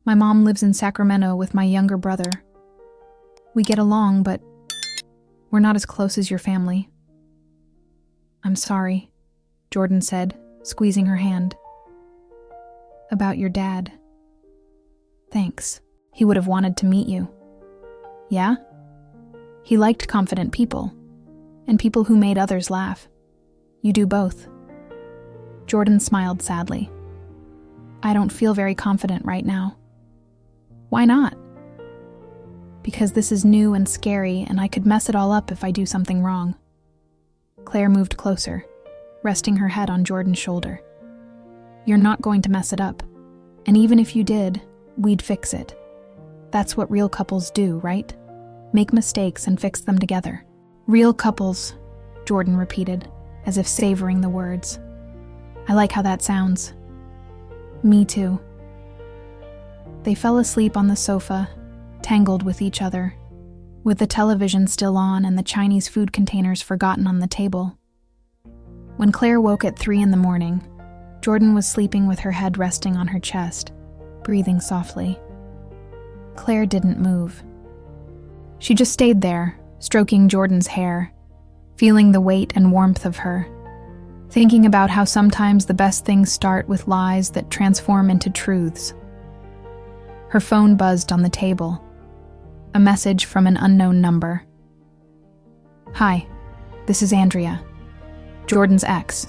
My mom lives in Sacramento with my younger brother. We get along, but we're not as close as your family." "I'm sorry," Jordan said, squeezing her hand. "About your dad. Thanks. He would have wanted to meet you." "Yeah?" "He liked confident people, and people who made others laugh. You do both." Jordan smiled sadly. "I don't feel very confident right now." "Why not?" "Because this is new and scary, and I could mess it all up if I do something wrong." Claire moved closer, resting her head on Jordan's shoulder. "You're not going to mess it up, and even if you did, we'd fix it. That's what real couples do, right? Make mistakes and fix them together. Real couples, Jordan repeated, as if savoring the words. I like how that sounds. Me too. They fell asleep on the sofa, tangled with each other, with the television still on and the Chinese food containers forgotten on the table. When Claire woke at 3 a.m, Jordan was sleeping with her head resting on her chest, breathing softly. Claire didn't move. She just stayed there, stroking Jordan's hair, feeling the weight and warmth of her, thinking about how sometimes the best things start with lies that transform into truths. Her phone buzzed on the table. A message from an unknown number. Hi, this is Andrea, Jordan's ex.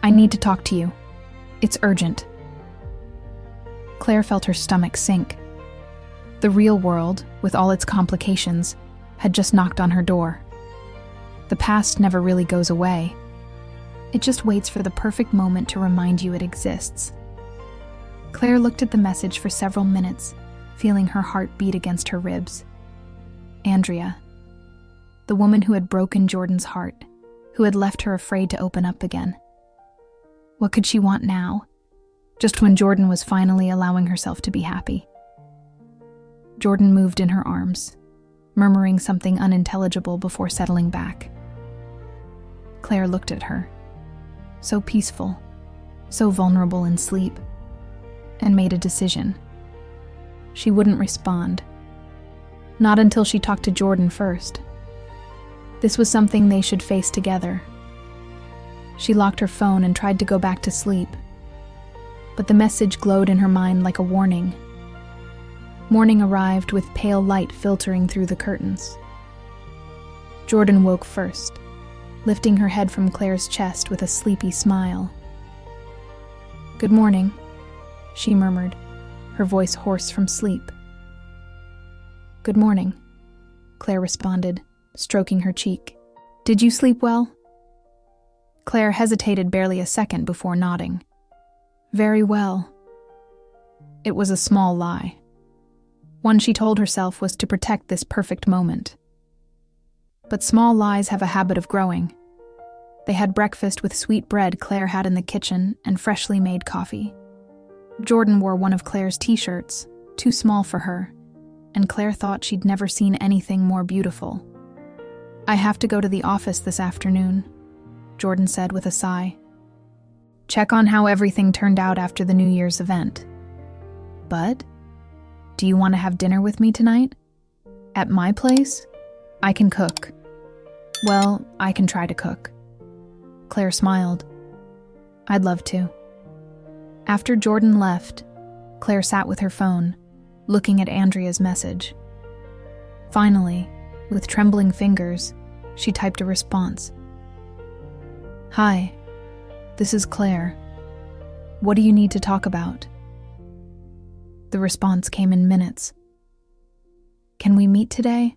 I need to talk to you. It's urgent. Claire felt her stomach sink. The real world, with all its complications, had just knocked on her door. The past never really goes away. It just waits for the perfect moment to remind you it exists. Claire looked at the message for several minutes, feeling her heart beat against her ribs. Andrea, the woman who had broken Jordan's heart, who had left her afraid to open up again. What could she want now, just when Jordan was finally allowing herself to be happy? Jordan moved in her arms, murmuring something unintelligible before settling back. Claire looked at her, so peaceful, so vulnerable in sleep, and made a decision. She wouldn't respond. Not until she talked to Jordan first. This was something they should face together. She locked her phone and tried to go back to sleep, but the message glowed in her mind like a warning. Morning arrived with pale light filtering through the curtains. Jordan woke first, lifting her head from Claire's chest with a sleepy smile. Good morning, she murmured, her voice hoarse from sleep. Good morning, Claire responded, stroking her cheek. Did you sleep well? Claire hesitated barely a second before nodding. Very well. It was a small lie. One she told herself was to protect this perfect moment. But small lies have a habit of growing. They had breakfast with sweet bread Claire had in the kitchen and freshly made coffee. Jordan wore one of Claire's t-shirts, too small for her, and Claire thought she'd never seen anything more beautiful. I have to go to the office this afternoon, Jordan said with a sigh. Check on how everything turned out after the New Year's event. But, do you want to have dinner with me tonight? At my place? I can cook. Well, I can try to cook. Claire smiled. I'd love to. After Jordan left, Claire sat with her phone, looking at Andrea's message. Finally, with trembling fingers, she typed a response. Hi, this is Claire. What do you need to talk about? The response came in minutes. Can we meet today?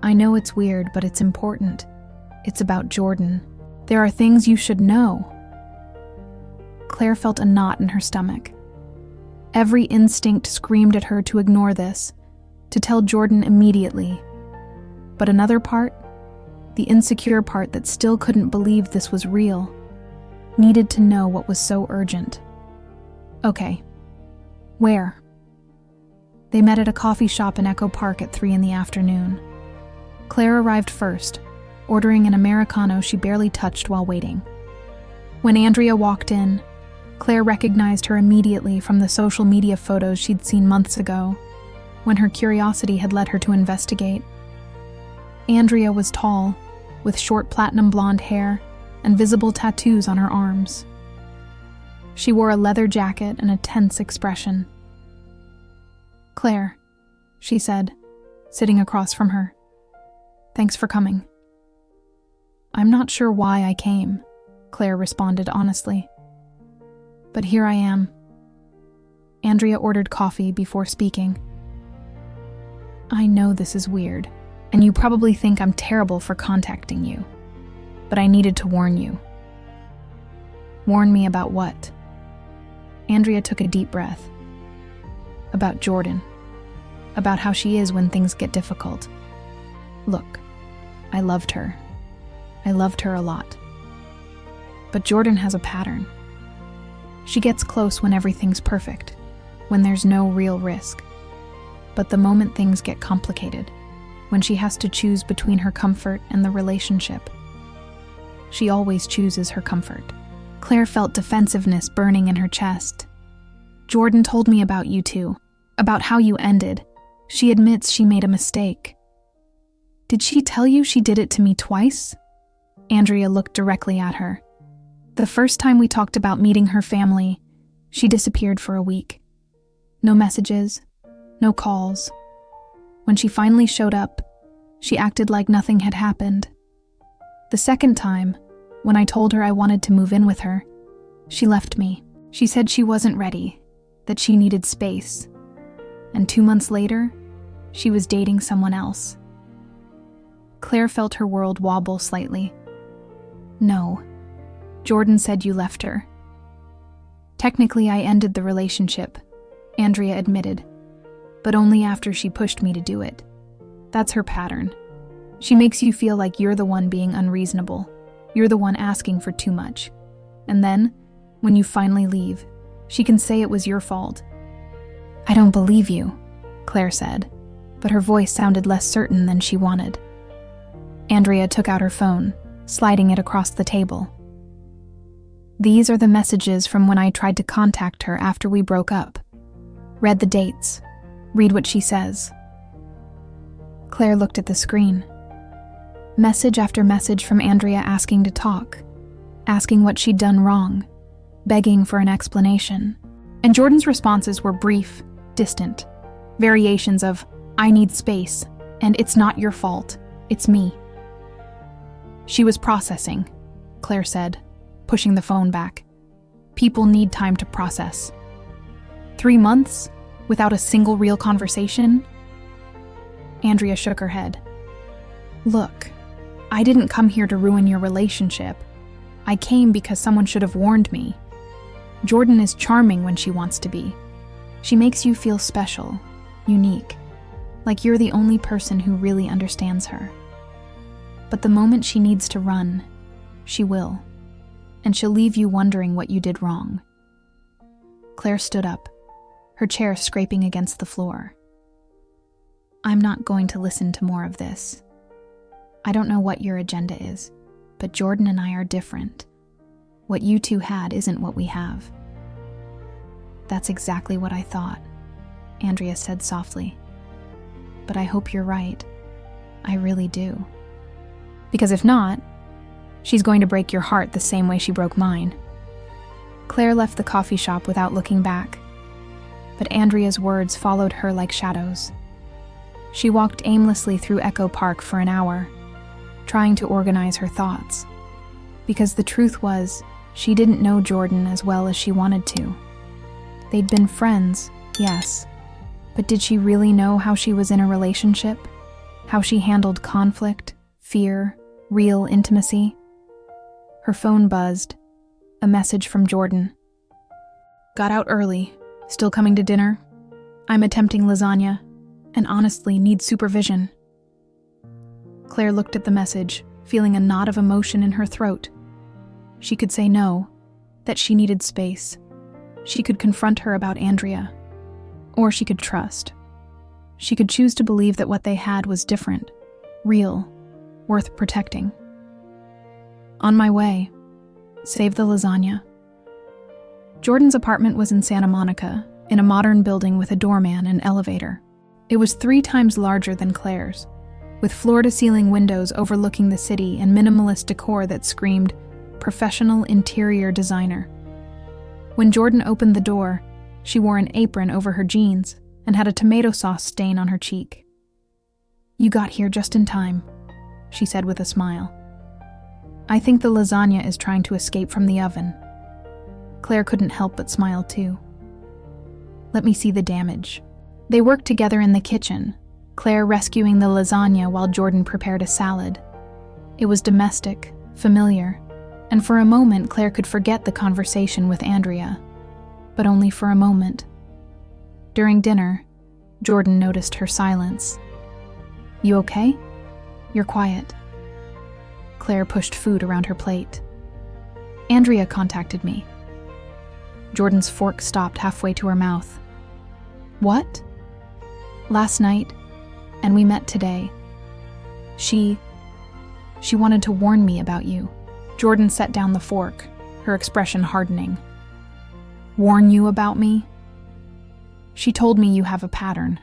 I know it's weird, but it's important. It's about Jordan. There are things you should know. Claire felt a knot in her stomach. Every instinct screamed at her to ignore this, to tell Jordan immediately. But another part, the insecure part that still couldn't believe this was real, needed to know what was so urgent. Okay. Where? They met at a coffee shop in Echo Park at 3 p.m. Claire arrived first, ordering an Americano she barely touched while waiting. When Andrea walked in, Claire recognized her immediately from the social media photos she'd seen months ago, when her curiosity had led her to investigate. Andrea was tall, with short platinum blonde hair and visible tattoos on her arms. She wore a leather jacket and a tense expression. Claire, she said, sitting across from her. Thanks for coming. I'm not sure why I came, Claire responded honestly. But here I am. Andrea ordered coffee before speaking. I know this is weird, and you probably think I'm terrible for contacting you, but I needed to warn you. Warn me about what? Andrea took a deep breath. About Jordan. about how she is when things get difficult. Look, I loved her. I loved her a lot. But Jordan has a pattern. She gets close when everything's perfect, when there's no real risk. But the moment things get complicated, when she has to choose between her comfort and the relationship, she always chooses her comfort. Claire felt defensiveness burning in her chest. Jordan told me about you two, about how you ended. She admits she made a mistake. Did she tell you she did it to me twice? Andrea looked directly at her. The first time we talked about meeting her family, she disappeared for a week. No messages, no calls. When she finally showed up, she acted like nothing had happened. The second time, when I told her I wanted to move in with her, she left me. She said she wasn't ready, that she needed space. And 2 months later, she was dating someone else. Claire felt her world wobble slightly. No, Jordan said you left her. Technically, I ended the relationship, Andrea admitted, but only after she pushed me to do it. That's her pattern. She makes you feel like you're the one being unreasonable. You're the one asking for too much. And then, when you finally leave, she can say it was your fault. I don't believe you, Claire said, but her voice sounded less certain than she wanted. Andrea took out her phone, sliding it across the table. These are the messages from when I tried to contact her after we broke up. Read the dates. Read what she says. Claire looked at the screen. Message after message from Andrea asking to talk, asking what she'd done wrong, begging for an explanation. And Jordan's responses were brief, distant, variations of, I need space, and it's not your fault, it's me. She was processing, Claire said, pushing the phone back. People need time to process. 3 months without a single real conversation? Andrea shook her head. Look, I didn't come here to ruin your relationship. I came because someone should have warned me. Jordan is charming when she wants to be. She makes you feel special, unique, like you're the only person who really understands her. But the moment she needs to run, she will, and she'll leave you wondering what you did wrong. Claire stood up, her chair scraping against the floor. I'm not going to listen to more of this. I don't know what your agenda is, but Jordan and I are different. What you two had isn't what we have. That's exactly what I thought, Andrea said softly. But I hope you're right. I really do. Because if not, she's going to break your heart the same way she broke mine. Claire left the coffee shop without looking back, but Andrea's words followed her like shadows. She walked aimlessly through Echo Park for an hour, trying to organize her thoughts, because the truth was, she didn't know Jordan as well as she wanted to. They'd been friends, yes, but did she really know how she was in a relationship? How she handled conflict, fear, real intimacy? Her phone buzzed. A message from Jordan. Got out early. Still coming to dinner? I'm attempting lasagna, and honestly need supervision. Claire looked at the message, feeling a knot of emotion in her throat. She could say no, that she needed space. She could confront her about Andrea. Or she could trust. She could choose to believe that what they had was different, real, worth protecting. On my way. Save the lasagna. Jordan's apartment was in Santa Monica, in a modern building with a doorman and elevator. It was 3 times larger than Claire's, with floor-to-ceiling windows overlooking the city and minimalist decor that screamed professional interior designer. When Jordan opened the door, she wore an apron over her jeans and had a tomato sauce stain on her cheek. You got here just in time, she said with a smile. I think the lasagna is trying to escape from the oven. Claire couldn't help but smile too. Let me see the damage. They worked together in the kitchen, Claire rescuing the lasagna while Jordan prepared a salad. It was domestic, familiar, and for a moment Claire could forget the conversation with Andrea. But only for a moment. During dinner, Jordan noticed her silence. You okay? You're quiet. Claire pushed food around her plate. Andrea contacted me. Jordan's fork stopped halfway to her mouth. What? Last night, and we met today. She wanted to warn me about you. Jordan set down the fork, her expression hardening. Warn you about me? She told me you have a pattern.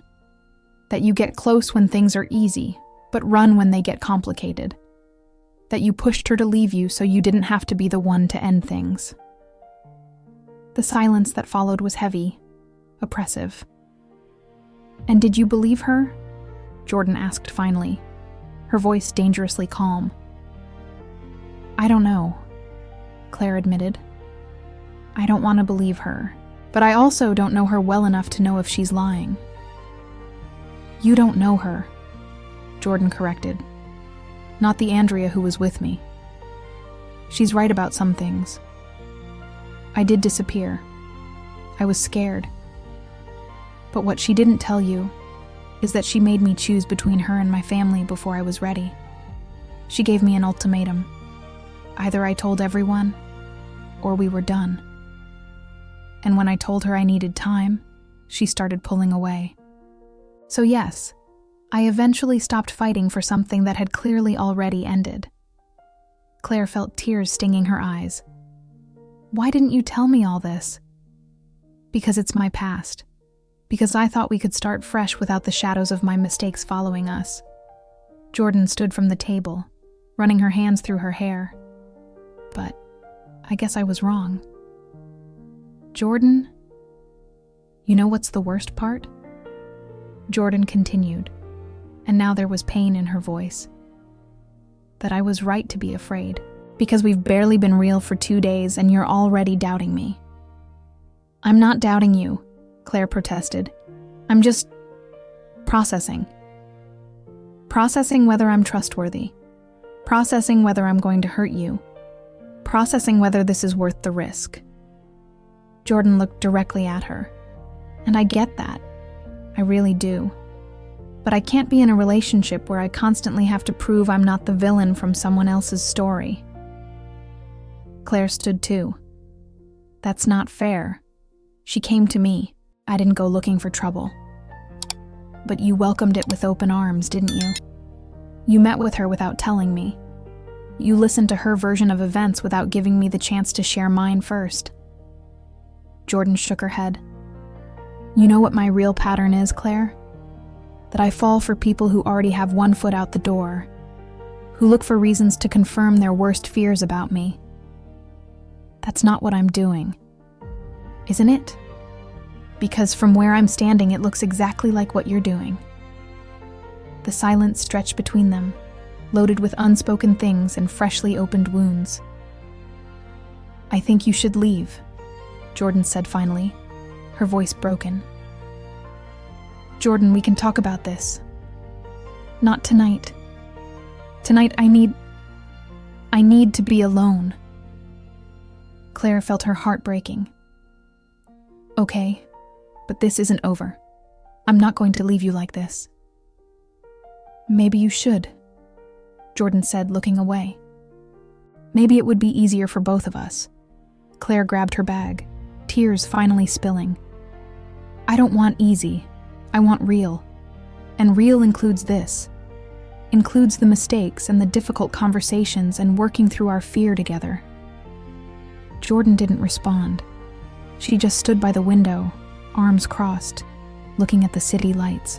That you get close when things are easy, but run when they get complicated. That you pushed her to leave you so you didn't have to be the one to end things. The silence that followed was heavy, oppressive. And did you believe her? Jordan asked finally, her voice dangerously calm. I don't know, Claire admitted. I don't want to believe her, but I also don't know her well enough to know if she's lying. You don't know her, Jordan corrected. Not the Andrea who was with me. She's right about some things. I did disappear. I was scared. But what she didn't tell you is that she made me choose between her and my family before I was ready. She gave me an ultimatum. Either I told everyone, or we were done. And when I told her I needed time, she started pulling away. So yes, I eventually stopped fighting for something that had clearly already ended. Claire felt tears stinging her eyes. Why didn't you tell me all this? Because it's my past. Because I thought we could start fresh without the shadows of my mistakes following us. Jordan stood from the table, running her hands through her hair. But I guess I was wrong. Jordan, you know what's the worst part? Jordan continued, and now there was pain in her voice. That I was right to be afraid, because we've barely been real for 2 days and you're already doubting me. I'm not doubting you, Claire protested. I'm just processing. Processing whether I'm trustworthy. Processing whether I'm going to hurt you. Processing whether this is worth the risk. Jordan looked directly at her. And I get that. I really do. But I can't be in a relationship where I constantly have to prove I'm not the villain from someone else's story. Claire stood too. That's not fair. She came to me. I didn't go looking for trouble. But you welcomed it with open arms, didn't you? You met with her without telling me. You listened to her version of events without giving me the chance to share mine first. Jordan shook her head. You know what my real pattern is, Claire? That I fall for people who already have one foot out the door, who look for reasons to confirm their worst fears about me. That's not what I'm doing. Isn't it? Because from where I'm standing, it looks exactly like what you're doing. The silence stretched between them, loaded with unspoken things and freshly opened wounds. I think you should leave, Jordan said finally, her voice broken. Jordan, we can talk about this. Not tonight. Tonight I need to be alone. Claire felt her heart breaking. Okay, but this isn't over. I'm not going to leave you like this. Maybe you should, Jordan said, looking away. Maybe it would be easier for both of us. Claire grabbed her bag, tears finally spilling. I don't want easy. I want real. And real includes this. Includes the mistakes and the difficult conversations and working through our fear together. Jordan didn't respond. She just stood by the window, arms crossed, looking at the city lights.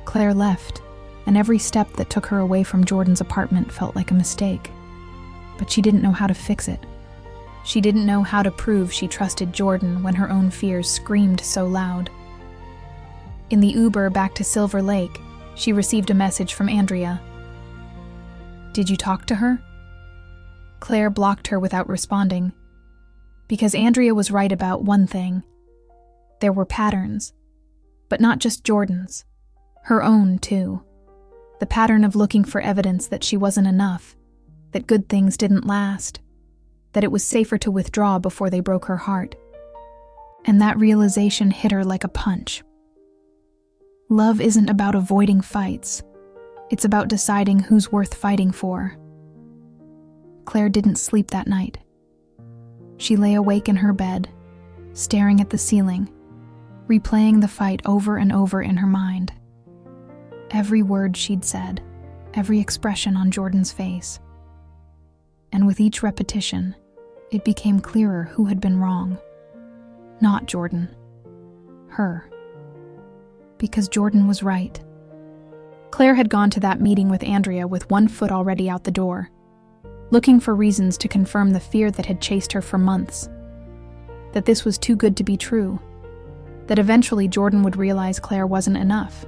Claire left, and every step that took her away from Jordan's apartment felt like a mistake. But she didn't know how to fix it. She didn't know how to prove she trusted Jordan when her own fears screamed so loud. In the Uber back to Silver Lake, she received a message from Andrea. Did you talk to her? Claire blocked her without responding. Because Andrea was right about one thing. There were patterns. But not just Jordan's. Her own, too. The pattern of looking for evidence that she wasn't enough. That good things didn't last. That it was safer to withdraw before they broke her heart. And that realization hit her like a punch. Love isn't about avoiding fights. It's about deciding who's worth fighting for. Claire didn't sleep that night. She lay awake in her bed, staring at the ceiling, replaying the fight over and over in her mind. Every word she'd said, every expression on Jordan's face. And with each repetition, it became clearer who had been wrong. Not Jordan. Her. Because Jordan was right. Claire had gone to that meeting with Andrea with one foot already out the door, looking for reasons to confirm the fear that had chased her for months. That this was too good to be true. That eventually Jordan would realize Claire wasn't enough.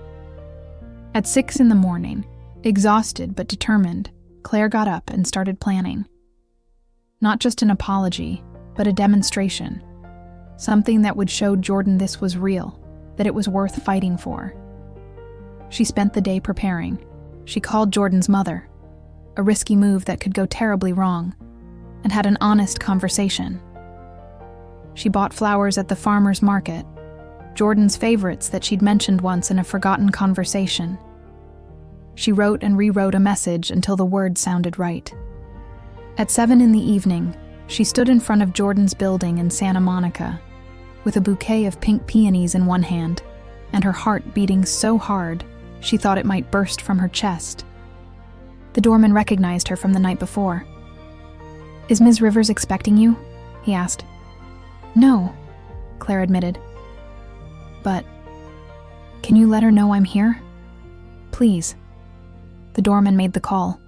At 6 a.m, exhausted but determined, Claire got up and started planning. Not just an apology, but a demonstration. Something that would show Jordan this was real, that it was worth fighting for. She spent the day preparing. She called Jordan's mother, a risky move that could go terribly wrong, and had an honest conversation. She bought flowers at the farmer's market, Jordan's favorites that she'd mentioned once in a forgotten conversation. She wrote and rewrote a message until the words sounded right. At 7 p.m, she stood in front of Jordan's building in Santa Monica, with a bouquet of pink peonies in one hand, and her heart beating so hard she thought it might burst from her chest. The doorman recognized her from the night before. "Is Ms. Rivers expecting you?" he asked. "No," Claire admitted. "But, can you let her know I'm here? Please." The doorman made the call.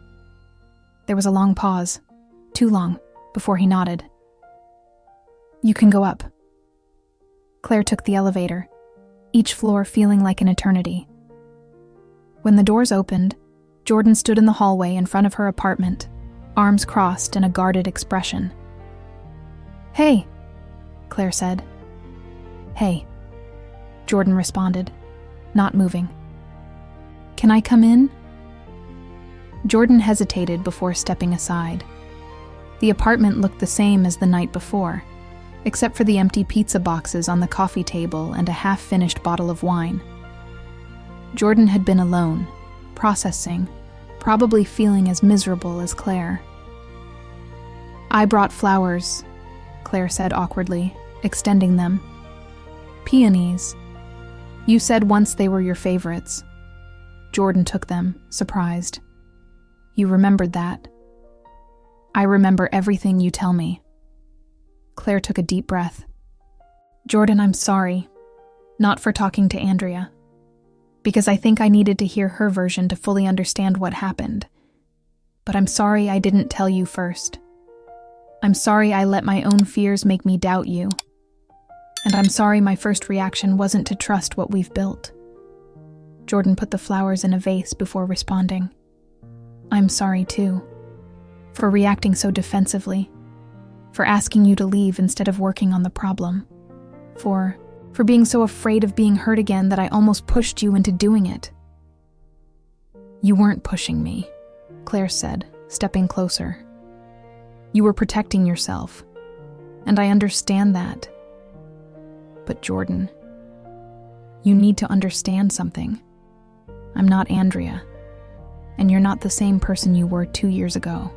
There was a long pause, too long, before he nodded. "You can go up." Claire took the elevator, each floor feeling like an eternity. When the doors opened, Jordan stood in the hallway in front of her apartment, arms crossed in a guarded expression. "Hey," Claire said. "Hey," Jordan responded, not moving. "Can I come in?" Jordan hesitated before stepping aside. The apartment looked the same as the night before, except for the empty pizza boxes on the coffee table and a half-finished bottle of wine. Jordan had been alone, processing, probably feeling as miserable as Claire. "I brought flowers," Claire said awkwardly, extending them. "Peonies. You said once they were your favorites." Jordan took them, surprised. "You remembered that." "I remember everything you tell me." Claire took a deep breath. "Jordan, I'm sorry. Not for talking to Andrea. Because I think I needed to hear her version to fully understand what happened. But I'm sorry I didn't tell you first. I'm sorry I let my own fears make me doubt you. And I'm sorry my first reaction wasn't to trust what we've built." Jordan put the flowers in a vase before responding. "I'm sorry too. For reacting so defensively. For asking you to leave instead of working on the problem. For being so afraid of being hurt again that I almost pushed you into doing it." "You weren't pushing me," Claire said, stepping closer. "You were protecting yourself, and I understand that. But Jordan, you need to understand something. I'm not Andrea, and you're not the same person you were 2 years ago.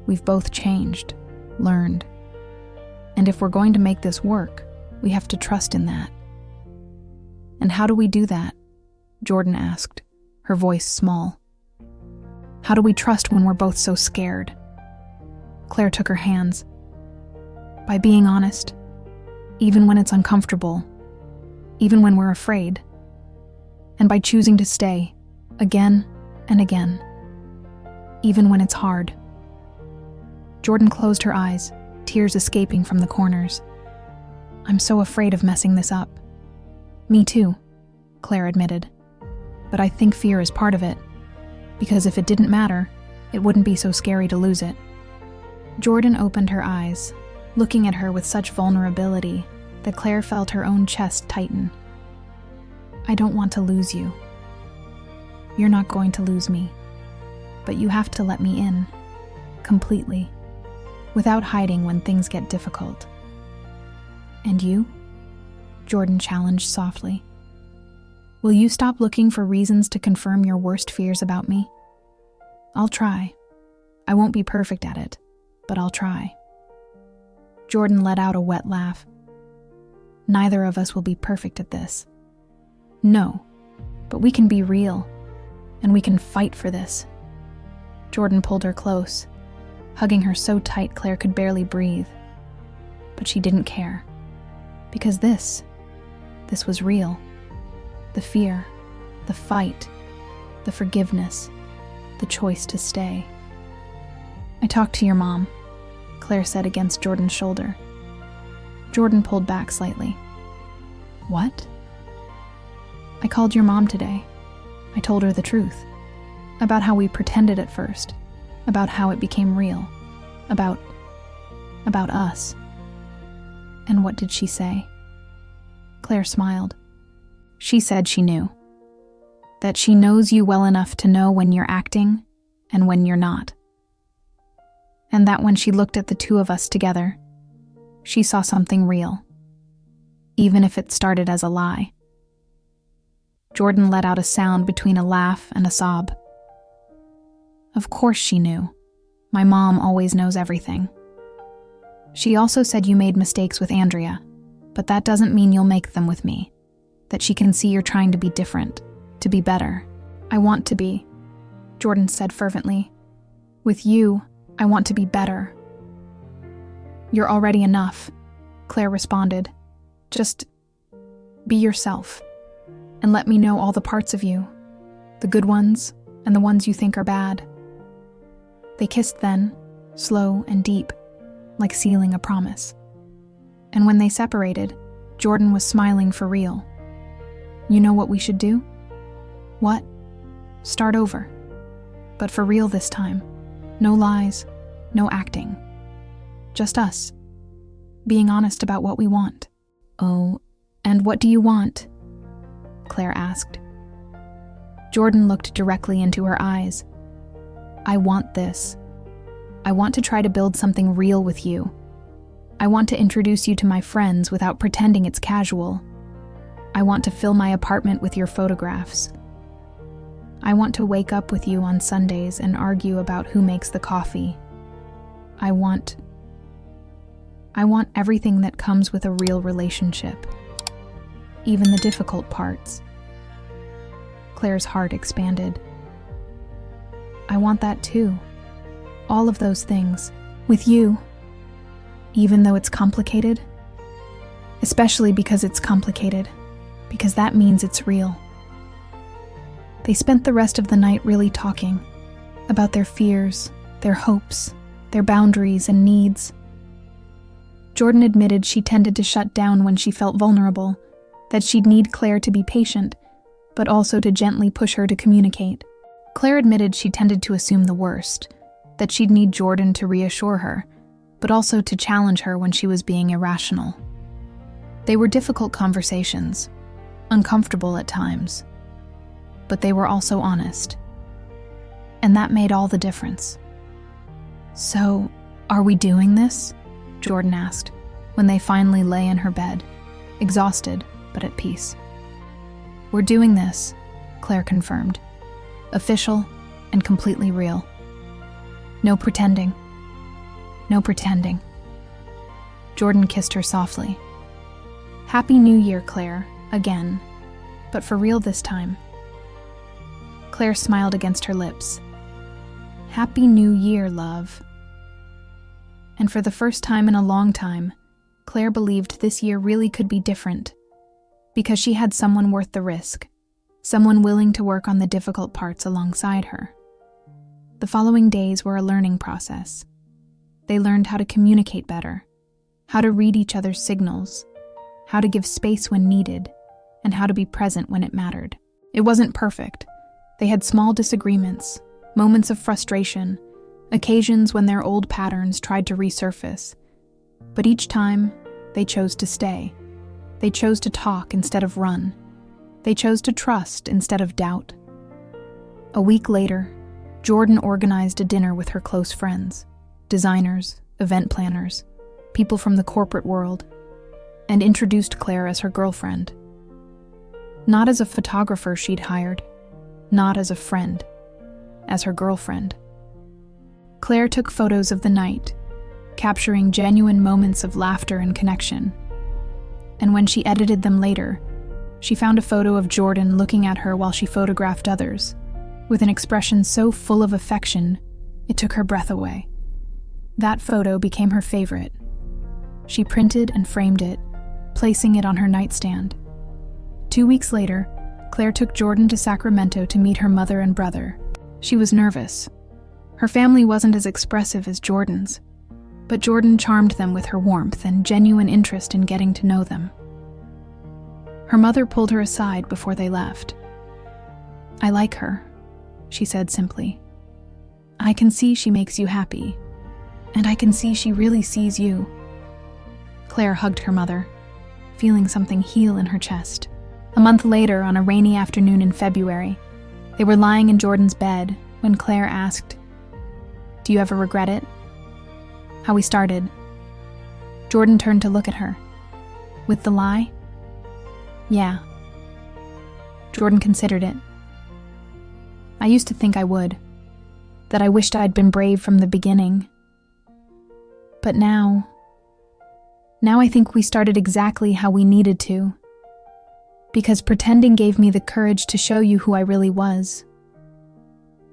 We've both changed, learned. And if we're going to make this work, we have to trust in that." "And how do we do that?" Jordan asked, her voice small. "How do we trust when we're both so scared?" Claire took her hands. "By being honest, even when it's uncomfortable, even when we're afraid. And by choosing to stay, again and again, even when it's hard." Jordan closed her eyes, tears escaping from the corners. "I'm so afraid of messing this up." "Me too," Claire admitted. "But I think fear is part of it, because if it didn't matter, it wouldn't be so scary to lose it." Jordan opened her eyes, looking at her with such vulnerability that Claire felt her own chest tighten. "I don't want to lose you. You're not going to lose me. But you have to let me in, completely, without hiding when things get difficult." "And you?" Jordan challenged softly. Will you stop looking for reasons to confirm your worst fears about me? I'll try. I won't be perfect at it, but I'll try. Jordan let out a wet laugh. Neither of us will be perfect at this. No, but we can be real, and we can fight for this. Jordan pulled her close, hugging her so tight Claire could barely breathe. But she didn't care, because this was real. The fear, the fight, the forgiveness, the choice to stay. I talked to your mom, Claire said against Jordan's shoulder. Jordan pulled back slightly. What? I called your mom today. I told her the truth. About how we pretended at first. About how it became real. About us. And what did she say? Claire smiled. She said she knew. That she knows you well enough to know when you're acting and when you're not. And that when she looked at the two of us together, she saw something real, even if it started as a lie. Jordan let out a sound between a laugh and a sob. Of course she knew. My mom always knows everything. She also said you made mistakes with Andrea, but that doesn't mean you'll make them with me. That she can see you're trying to be different, to be better. I want to be, Jordan said fervently. With you, I want to be better. You're already enough, Claire responded. Just be yourself, and let me know all the parts of you, the good ones and the ones you think are bad. They kissed then, slow and deep, like sealing a promise. And when they separated, Jordan was smiling for real. You know what we should do? What? Start over. But for real this time. No lies, no acting. Just us. Being honest about what we want. Oh, and what do you want? Claire asked. Jordan looked directly into her eyes. I want this. I want to try to build something real with you. I want to introduce you to my friends without pretending it's casual. I want to fill my apartment with your photographs. I want to wake up with you on Sundays and argue about who makes the coffee. I want everything that comes with a real relationship. Even the difficult parts. Claire's heart expanded. I want that too. All of those things. With you. Even though it's complicated. Especially because it's complicated. Because that means it's real. They spent the rest of the night really talking. About their fears, their hopes, their boundaries and needs. Jordan admitted she tended to shut down when she felt vulnerable. That she'd need Claire to be patient, but also to gently push her to communicate. Claire admitted she tended to assume the worst, that she'd need Jordan to reassure her, but also to challenge her when she was being irrational. They were difficult conversations, uncomfortable at times, but they were also honest. And that made all the difference. So, are we doing this? Jordan asked, when they finally lay in her bed, exhausted but at peace. We're doing this, Claire confirmed. Official and completely real. No pretending. No pretending. Jordan kissed her softly. Happy New Year, Claire, again, but for real this time. Claire smiled against her lips. Happy New Year, love. And for the first time in a long time, Claire believed this year really could be different, because she had someone worth the risk, someone willing to work on the difficult parts alongside her. The following days were a learning process. They learned how to communicate better, how to read each other's signals, how to give space when needed, and how to be present when it mattered. It wasn't perfect. They had small disagreements, moments of frustration, occasions when their old patterns tried to resurface. But each time, they chose to stay. They chose to talk instead of run. They chose to trust instead of doubt. A week later, Jordan organized a dinner with her close friends, designers, event planners, people from the corporate world, and introduced Claire as her girlfriend. Not as a photographer she'd hired, not as a friend, as her girlfriend. Claire took photos of the night, capturing genuine moments of laughter and connection. And when she edited them later, she found a photo of Jordan looking at her while she photographed others, with an expression so full of affection, it took her breath away. That photo became her favorite. She printed and framed it, placing it on her nightstand. 2 weeks later, Claire took Jordan to Sacramento to meet her mother and brother. She was nervous. Her family wasn't as expressive as Jordan's, but Jordan charmed them with her warmth and genuine interest in getting to know them. Her mother pulled her aside before they left. "I like her," she said simply. "I can see she makes you happy, and I can see she really sees you." Claire hugged her mother, feeling something heal in her chest. A month later, on a rainy afternoon in February, they were lying in Jordan's bed when Claire asked, "Do you ever regret it? How we started?" Jordan turned to look at her. "With the lie?" "Yeah." Jordan considered it. "I used to think I would, that I wished I'd been brave from the beginning. But now I think we started exactly how we needed to, because pretending gave me the courage to show you who I really was.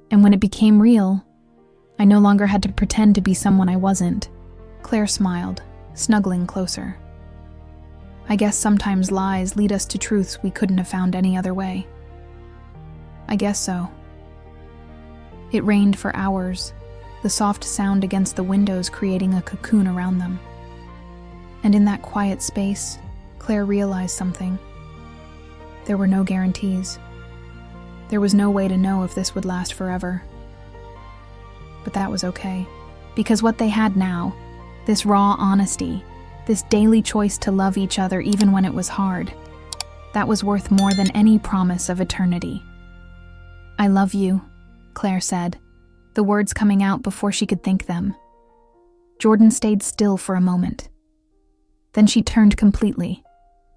And when it became real, I no longer had to pretend to be someone I wasn't." Claire smiled, snuggling closer. "I guess sometimes lies lead us to truths we couldn't have found any other way." "I guess so." It rained for hours, the soft sound against the windows creating a cocoon around them. And in that quiet space, Claire realized something. There were no guarantees. There was no way to know if this would last forever. But that was okay, because what they had now, this raw honesty, this daily choice to love each other even when it was hard, that was worth more than any promise of eternity. "I love you," Claire said, the words coming out before she could think them. Jordan stayed still for a moment. Then she turned completely,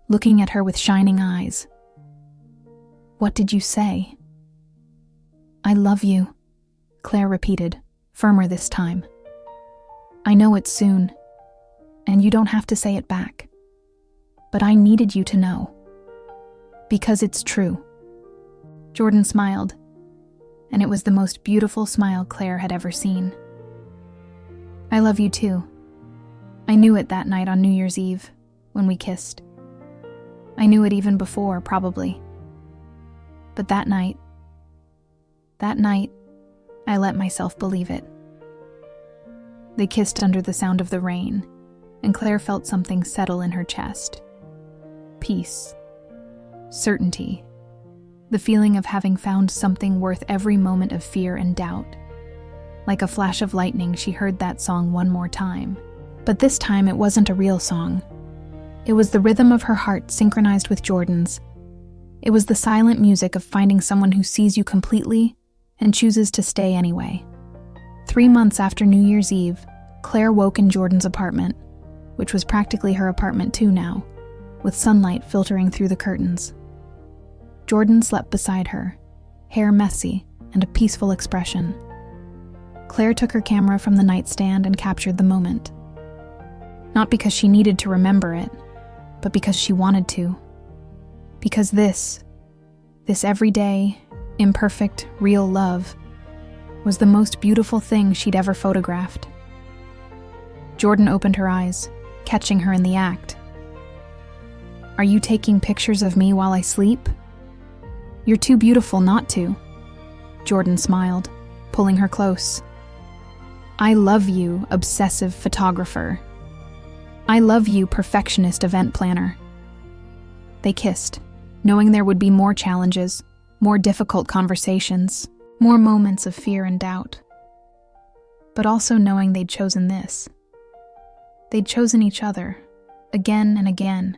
looking at her with shining eyes. "What did you say?" "I love you," Claire repeated, firmer this time. "I know it's soon, and you don't have to say it back. But I needed you to know. Because it's true." Jordan smiled, and it was the most beautiful smile Claire had ever seen. "I love you too. I knew it that night on New Year's Eve, when we kissed. I knew it even before, probably. But that night, I let myself believe it." They kissed under the sound of the rain, and Claire felt something settle in her chest. Peace. Certainty. The feeling of having found something worth every moment of fear and doubt. Like a flash of lightning, she heard that song one more time. But this time it wasn't a real song. It was the rhythm of her heart synchronized with Jordan's. It was the silent music of finding someone who sees you completely and chooses to stay anyway. 3 months after New Year's Eve, Claire woke in Jordan's apartment, which was practically her apartment too now, with sunlight filtering through the curtains. Jordan slept beside her, hair messy and a peaceful expression. Claire took her camera from the nightstand and captured the moment. Not because she needed to remember it, but because she wanted to. Because this everyday, imperfect, real love was the most beautiful thing she'd ever photographed. Jordan opened her eyes, catching her in the act. "Are you taking pictures of me while I sleep?" "You're too beautiful not to." Jordan smiled, pulling her close. "I love you, obsessive photographer. I love you, perfectionist event planner." They kissed, knowing there would be more challenges, more difficult conversations, more moments of fear and doubt. But also knowing they'd chosen this. They'd chosen each other, again and again,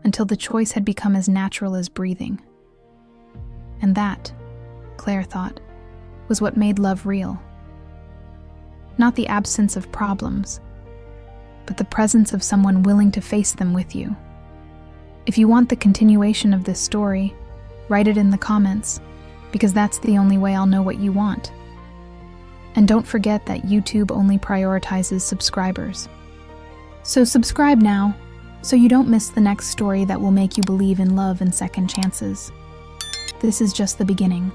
until the choice had become as natural as breathing. And that, Claire thought, was what made love real. Not the absence of problems, but the presence of someone willing to face them with you. If you want the continuation of this story, write it in the comments, because that's the only way I'll know what you want. And don't forget that YouTube only prioritizes subscribers. So subscribe now, so you don't miss the next story that will make you believe in love and second chances. This is just the beginning.